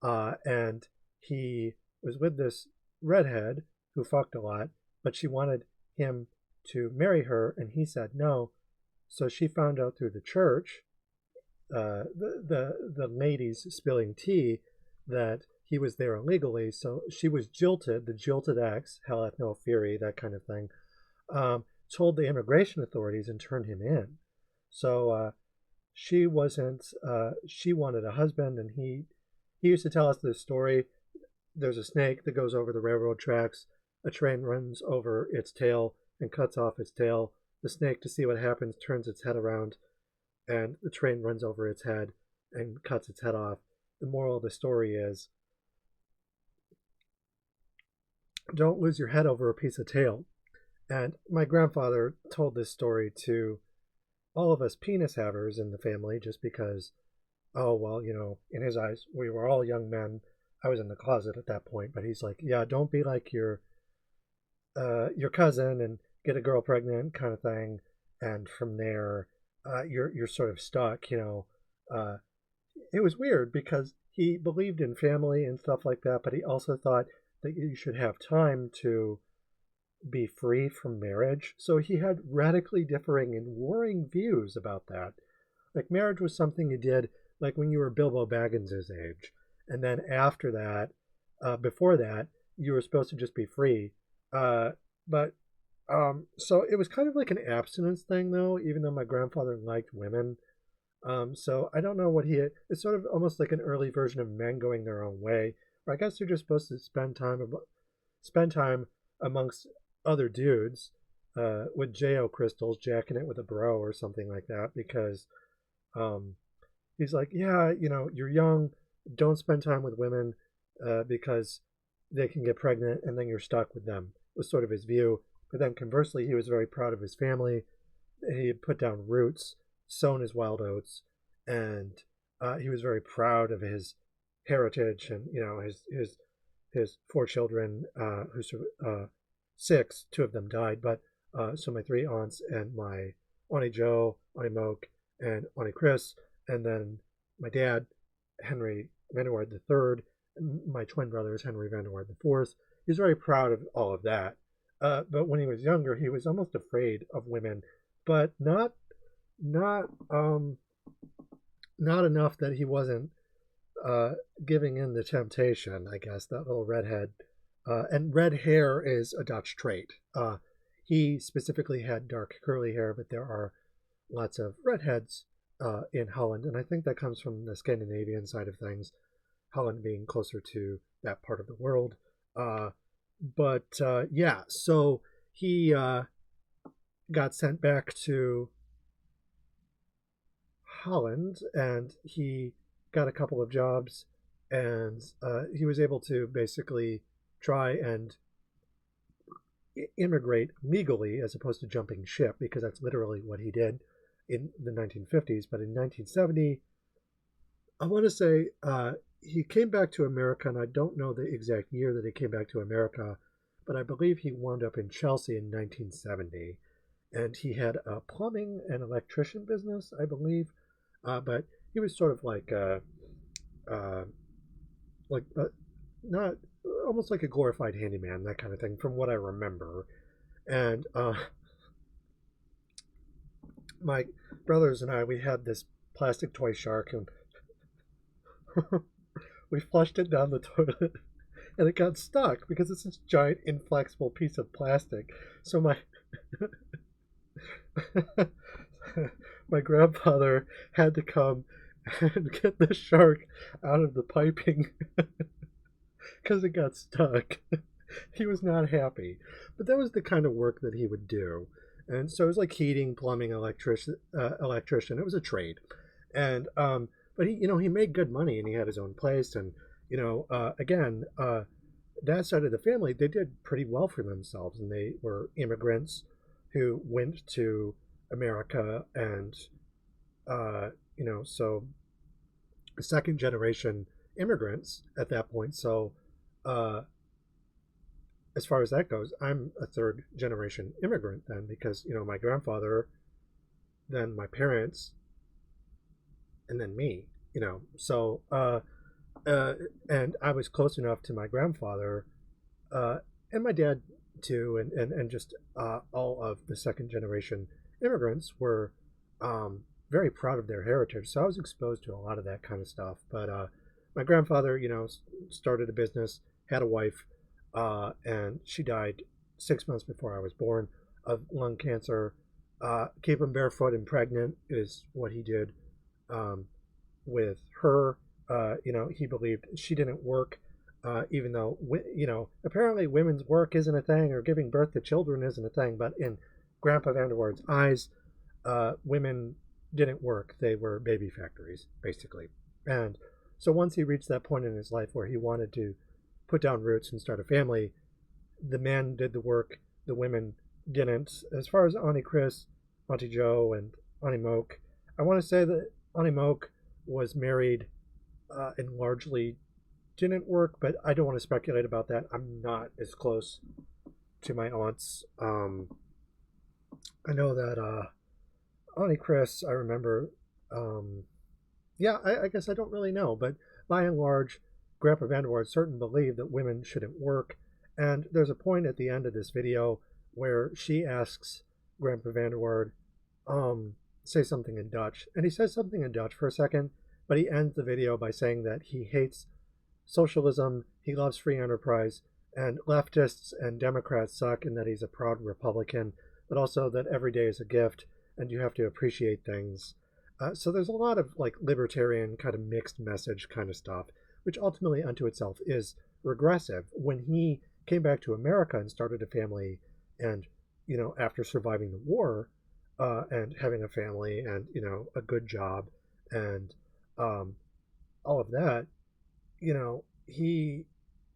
and he was with this redhead who fucked a lot, but she wanted him to marry her, and he said no. So she found out through the church, the ladies spilling tea, that he was there illegally. So she was jilted, the jilted ex, hell hath no fury, that kind of thing, told the immigration authorities and turned him in. So she wasn't, she wanted a husband, and he used to tell us this story. There's a snake that goes over the railroad tracks. A train runs over its tail and cuts off its tail. The snake, to see what happens, turns its head around, and the train runs over its head and cuts its head off. The moral of the story is, don't lose your head over a piece of tail. And my grandfather told this story to all of us penis havers in the family, just because, oh, well, in his eyes, we were all young men. I was in the closet at that point, but he's like, yeah, don't be like your cousin and get a girl pregnant kind of thing. And from there, you're sort of stuck, It was weird because he believed in family and stuff like that, but he also thought that you should have time to be free from marriage. So he had radically differing and warring views about that. Like, marriage was something you did like when you were Bilbo Baggins's age, and then after that, before that, you were supposed to just be free. So it was kind of like an abstinence thing, though, even though my grandfather liked women. So I don't know what it's sort of almost like an early version of men going their own way. Or I guess they're just supposed to spend time amongst other dudes, with J.O. crystals, jacking it with a bro or something like that, because he's like, yeah, you're young, don't spend time with women, because they can get pregnant and then you're stuck with them, was sort of his view. But then conversely, he was very proud of his family. He had put down roots, sown his wild oats, and he was very proud of his heritage, and his 4 children, who's 6, 2 of them died, but so my 3 aunts and my Auntie Joe, Auntie Moke, and Auntie Chris, and then my dad, Henri Vanderwaard III, and my twin brothers, Henri Vanderwaard IV. He's very proud of all of that. But when he was younger, he was almost afraid of women, but not not enough that he wasn't uh, giving in the temptation. I guess that little redhead, and red hair is a Dutch trait. He specifically had dark curly hair, but there are lots of redheads in Holland, and I think that comes from the Scandinavian side of things. Holland being closer to that part of the world. But yeah, so he got sent back to Holland, and he got a couple of jobs, and he was able to basically try and immigrate legally as opposed to jumping ship, because that's literally what he did in the 1950s. But in 1970, I want to say he came back to America, and I don't know the exact year that he came back to America, but I believe he wound up in Chelsea in 1970. And he had a plumbing and electrician business, I believe. But he was sort of uh, like not almost like a glorified handyman, that kind of thing, from what I remember. And my brothers and I, we had this plastic toy shark, and we flushed it down the toilet, and it got stuck because it's this giant inflexible piece of plastic. So my grandfather had to come and get the shark out of the piping because it got stuck. He was not happy, but that was the kind of work that he would do. And so it was like heating, plumbing, electrician. It was a trade, and but he made good money, and he had his own place, and again, that side of the family, they did pretty well for themselves, and they were immigrants who went to America, and so second generation immigrants at that point. So uh, as far as that goes, I'm a third generation immigrant then, because my grandfather, then my parents, and then me. So and I was close enough to my grandfather, and my dad too, and just all of the second generation immigrants were very proud of their heritage. So I was exposed to a lot of that kind of stuff. But my grandfather, started a business, had a wife, and she died 6 months before I was born of lung cancer. Keep him barefoot and pregnant is what he did with her. He believed she didn't work, even though, apparently women's work isn't a thing, or giving birth to children isn't a thing. But in Grandpa Vanderwaard's eyes, women didn't work. They were baby factories, basically. And so once he reached that point in his life where he wanted to put down roots and start a family, the men did the work, the women didn't. As far as Auntie Chris, Auntie Joe, and Auntie Moke, I want to say that Auntie Moke was married and largely didn't work, but I don't want to speculate about that. I'm not as close to my aunts. I know that Auntie Chris, I remember, yeah, I guess I don't really know, but by and large, Grandpa Vanderwaard certainly believed that women shouldn't work. And there's a point at the end of this video where she asks Grandpa Vanderwaard, say something in Dutch. And he says something in Dutch for a second, but he ends the video by saying that he hates socialism, he loves free enterprise, and leftists and Democrats suck, and that he's a proud Republican, but also that every day is a gift and you have to appreciate things. So there's a lot of like libertarian kind of mixed message kind of stuff, which ultimately unto itself is regressive. When he came back to America and started a family, and after surviving the war and having a family and a good job and all of that, he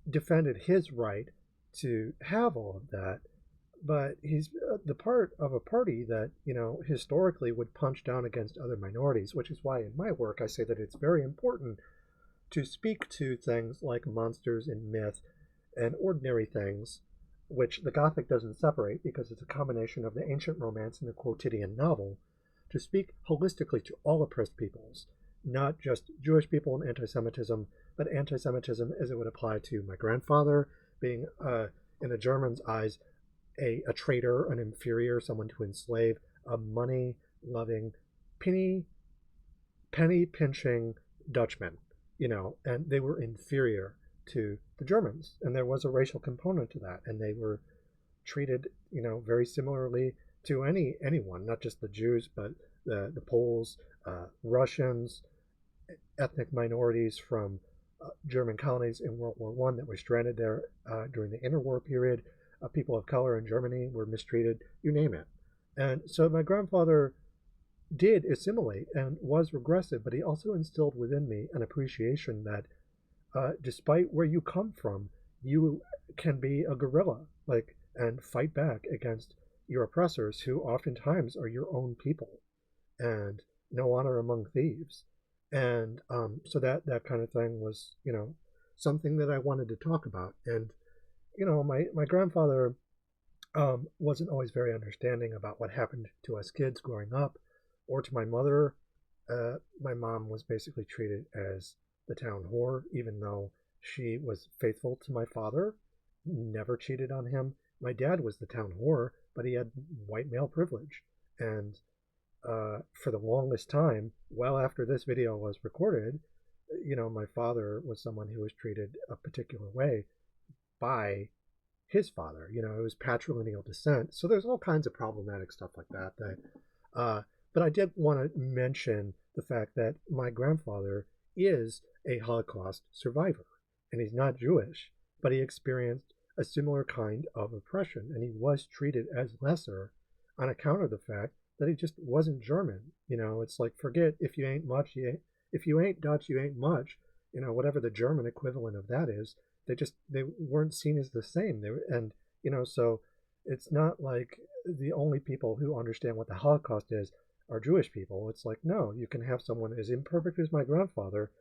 defended his right to have all of that. But he's the part of a party that historically would punch down against other minorities, which is why in my work I say that it's very important to speak to things like monsters in myth and ordinary things, which the Gothic doesn't separate because it's a combination of the ancient romance and the quotidian novel, to speak holistically to all oppressed peoples, not just Jewish people and anti-Semitism, but anti-Semitism as it would apply to my grandfather, being in the Germans' eyes a traitor, an inferior, someone to enslave, a money-loving, penny pinching Dutchmen, and they were inferior to the Germans, and there was a racial component to that, and they were treated, very similarly to anyone, not just the Jews, but the Poles, Russians, ethnic minorities from German colonies in World War I that were stranded there during the interwar period. People of color in Germany were mistreated, you name it. And so my grandfather did assimilate and was regressive, but he also instilled within me an appreciation that despite where you come from, you can be a guerrilla, and fight back against your oppressors, who oftentimes are your own people, and no honor among thieves. And so that kind of thing was, something that I wanted to talk about. And, my grandfather wasn't always very understanding about what happened to us kids growing up, or to my mother. My mom was basically treated as the town whore, even though she was faithful to my father, never cheated on him. My dad was the town whore, but he had white male privilege. And for the longest time, well after this video was recorded, my father was someone who was treated a particular way by his father. It was patrilineal descent. So there's all kinds of problematic stuff like that. But I did want to mention the fact that my grandfather is a Holocaust survivor, and he's not Jewish, but he experienced a similar kind of oppression, and he was treated as lesser on account of the fact that he just wasn't German. It's like, forget if you ain't much, if you ain't Dutch, you ain't much. Whatever the German equivalent of that is, they weren't seen as the same. So it's not like the only people who understand what the Holocaust is are Jewish people. It's like, no, you can have someone as imperfect as my grandfather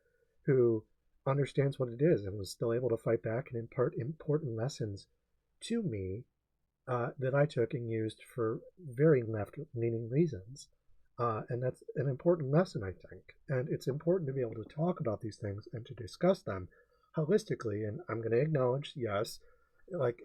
who understands what it is and was still able to fight back and impart important lessons to me that I took and used for very left-leaning reasons. And that's an important lesson, I think. And it's important to be able to talk about these things and to discuss them holistically. And I'm going to acknowledge, yes,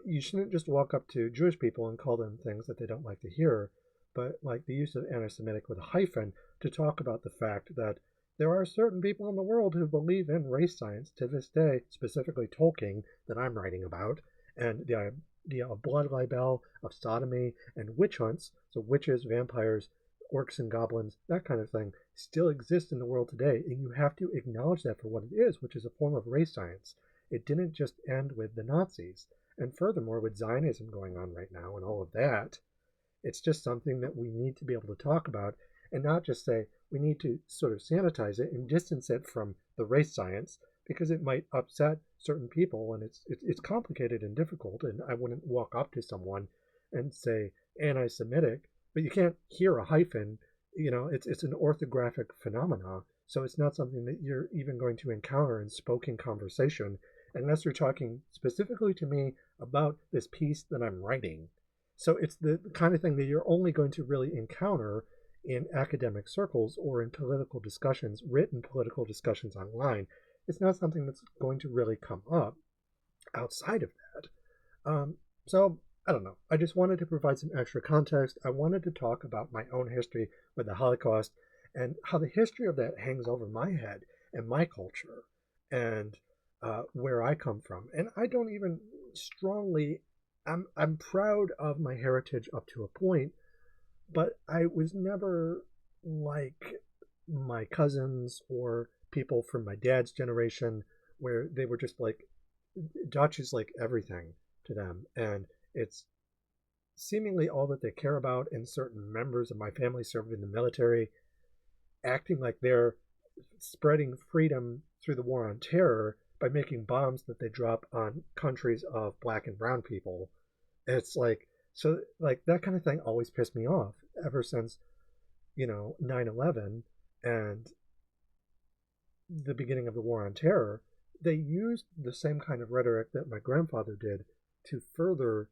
you shouldn't just walk up to Jewish people and call them things that they don't like to hear, but the use of anti-Semitic with a hyphen to talk about the fact that there are certain people in the world who believe in race science to this day, specifically Tolkien, that I'm writing about, and the idea of blood libel, of sodomy, and witch hunts, so witches, vampires, orcs and goblins, that kind of thing, still exists in the world today, and you have to acknowledge that for what it is, which is a form of race science. It didn't just end with the Nazis. And furthermore, with Zionism going on right now and all of that, it's just something that we need to be able to talk about and not just say we need to sort of sanitize it and distance it from the race science, because it might upset certain people, and it's complicated and difficult, and I wouldn't walk up to someone and say anti-Semitic, but you can't hear a hyphen. It's an orthographic phenomena, so it's not something that you're even going to encounter in spoken conversation unless you're talking specifically to me about this piece that I'm writing. So it's the kind of thing that you're only going to really encounter in academic circles or in political discussions, written political discussions online. It's not something that's going to really come up outside of that. So I don't know. I just wanted to provide some extra context. I wanted to talk about my own history with the Holocaust and how the history of that hangs over my head and my culture and where I come from. And I don't even strongly, I'm proud of my heritage up to a point, but I was never like my cousins or people from my dad's generation, where they were just like, Dutch is like everything to them. And it's seemingly all that they care about, and certain members of my family served in the military, acting like they're spreading freedom through the war on terror by making bombs that they drop on countries of black and brown people. It's like, so like that kind of thing always pissed me off ever since, 9/11 and the beginning of the war on terror. They used the same kind of rhetoric that my grandfather did to further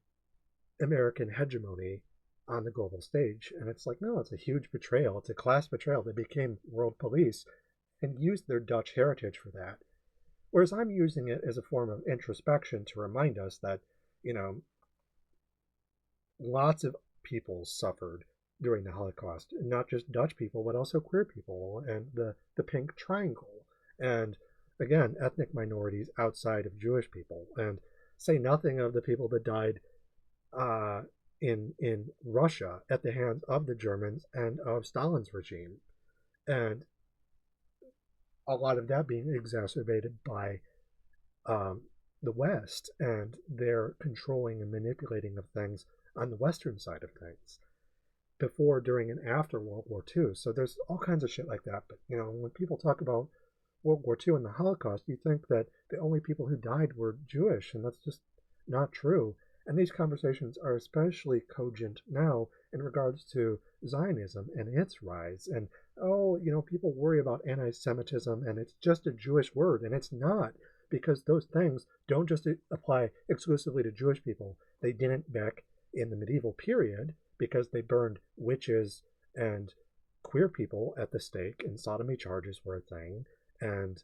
American hegemony on the global stage. And it's like, no, it's a huge betrayal. It's a class betrayal. They became world police and used their Dutch heritage for that. Whereas I'm using it as a form of introspection to remind us that, lots of people suffered during the Holocaust, not just Dutch people, but also queer people and the Pink Triangle. And again, ethnic minorities outside of Jewish people. And say nothing of the people that died in Russia at the hands of the Germans and of Stalin's regime. And a lot of that being exacerbated by the West and their controlling and manipulating of things on the Western side of things before, during, and after World War II. So there's all kinds of shit like that. But, you know, when people talk about World War II and the Holocaust, you think that the only people who died were Jewish, and that's just not true. And these conversations are especially cogent now in regards to Zionism and its rise. And, oh, you know, people worry about anti-Semitism and it's just a Jewish word, and it's not, because those things don't just apply exclusively to Jewish people. They didn't back in the medieval period because they burned witches and queer people at the stake, and sodomy charges were a thing. And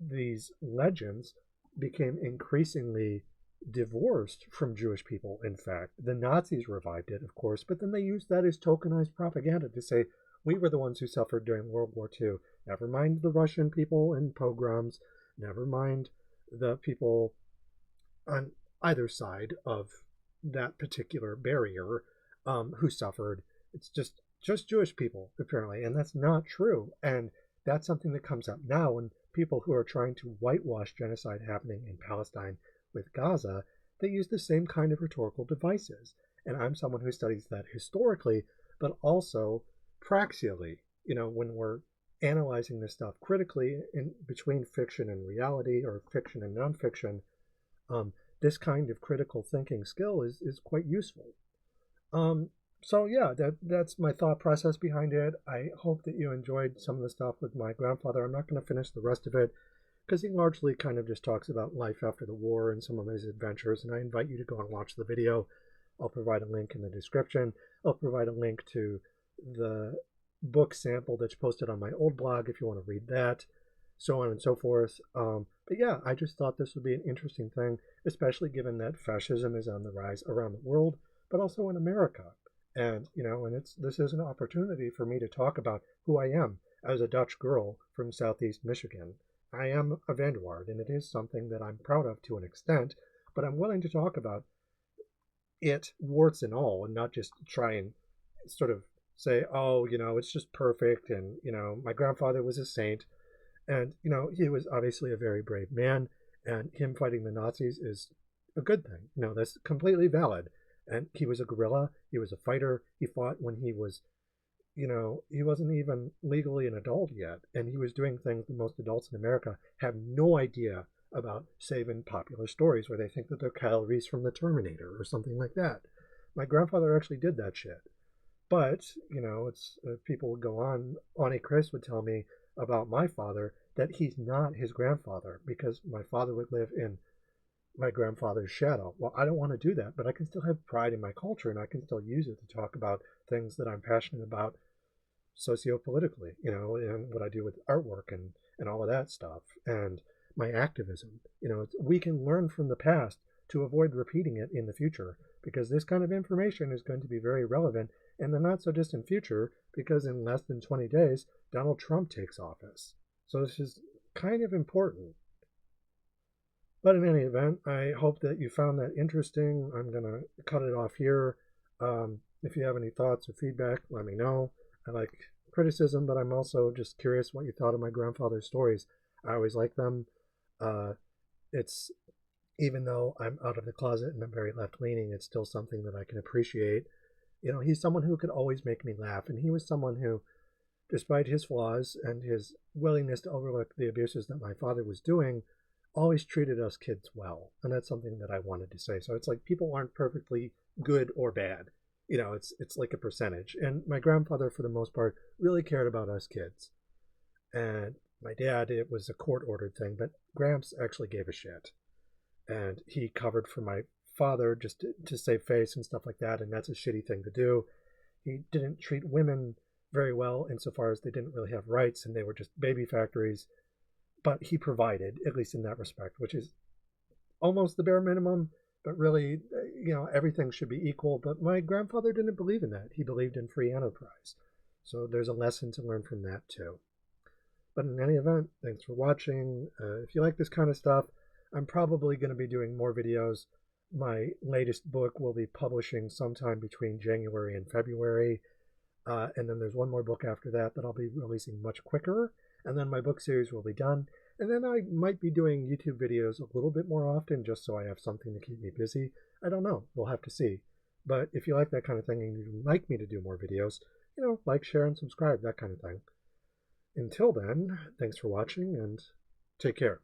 these legends became increasingly divorced from Jewish people, in fact. The Nazis revived it, of course, but then they used that as tokenized propaganda to say, we were the ones who suffered during World War II. Never mind the Russian people in pogroms, never mind the people on either side of that particular barrier who suffered. It's just Jewish people, apparently, and that's not true. And that's something that comes up now when people who are trying to whitewash genocide happening in Palestine with Gaza, they use the same kind of rhetorical devices. And I'm someone who studies that historically, but also praxially, you know, when we're analyzing this stuff critically in between fiction and reality, or fiction and nonfiction, this kind of critical thinking skill is quite useful. So yeah, that's my thought process behind it. I hope that you enjoyed some of the stuff with my grandfather. I'm not going to finish the rest of it because he largely kind of just talks about life after the war and some of his adventures, and I invite you to go and watch the video. I'll provide a link in the description. I'll provide a link to the book sample that's posted on my old blog if you want to read that, so on and so forth. But yeah, I just thought this would be an interesting thing, especially given that fascism is on the rise around the world, but also in America. And, you know, and this is an opportunity for me to talk about who I am as a Dutch girl from Southeast Michigan. I am a Vanderwaard, and it is something that I'm proud of to an extent, but I'm willing to talk about it, warts and all, and not just try and sort of say, oh, you know, it's just perfect, and, you know, my grandfather was a saint, and, you know, he was obviously a very brave man, and him fighting the Nazis is a good thing. You know, that's completely valid. And he was a guerrilla, he was a fighter, he fought when he was, you know, he wasn't even legally an adult yet, and he was doing things that most adults in America have no idea about, save in popular stories where they think that they're calories from the Terminator or something like that. My grandfather actually did that shit. But, you know, it's people would go on, Auntie Chris would tell me about my father that he's not his grandfather because my father would live in my grandfather's shadow. Well, I don't want to do that, but I can still have pride in my culture, and I can still use it to talk about things that I'm passionate about sociopolitically, you know, and what I do with artwork and all of that stuff, and my activism. You know, we can learn from the past to avoid repeating it in the future, because this kind of information is going to be very relevant in the not so distant future, because in less than 20 days, Donald Trump takes office. So this is kind of important. But in any event, I hope that you found that interesting. I'm going to cut it off here. If you have any thoughts or feedback, let me know. I like criticism, but I'm also just curious what you thought of my grandfather's stories. I always like them. It's, even though I'm out of the closet and I'm very left-leaning, it's still something that I can appreciate. You know, he's someone who could always make me laugh, and he was someone who, despite his flaws and his willingness to overlook the abuses that my father was doing, always treated us kids well. And that's something that I wanted to say. So it's like people aren't perfectly good or bad. You know, it's like a percentage. And my grandfather, for the most part, really cared about us kids. And my dad, it was a court-ordered thing, but Gramps actually gave a shit. And he covered for my father just to save face and stuff like that, and that's a shitty thing to do. He didn't treat women very well insofar as they didn't really have rights, and they were just baby factories. But he provided, at least in that respect, which is almost the bare minimum, But really, everything should be equal. But my grandfather didn't believe in that. He believed in free enterprise. So there's a lesson to learn from that too. But in any event, thanks for watching. If you like this kind of stuff, I'm probably going to be doing more videos. My latest book will be publishing sometime between January and February. And then there's one more book after that I'll be releasing much quicker. And then my book series will be done. And then I might be doing YouTube videos a little bit more often just so I have something to keep me busy. I don't know. We'll have to see. But if you like that kind of thing and you'd like me to do more videos, like, share, and subscribe, that kind of thing. Until then, thanks for watching and take care.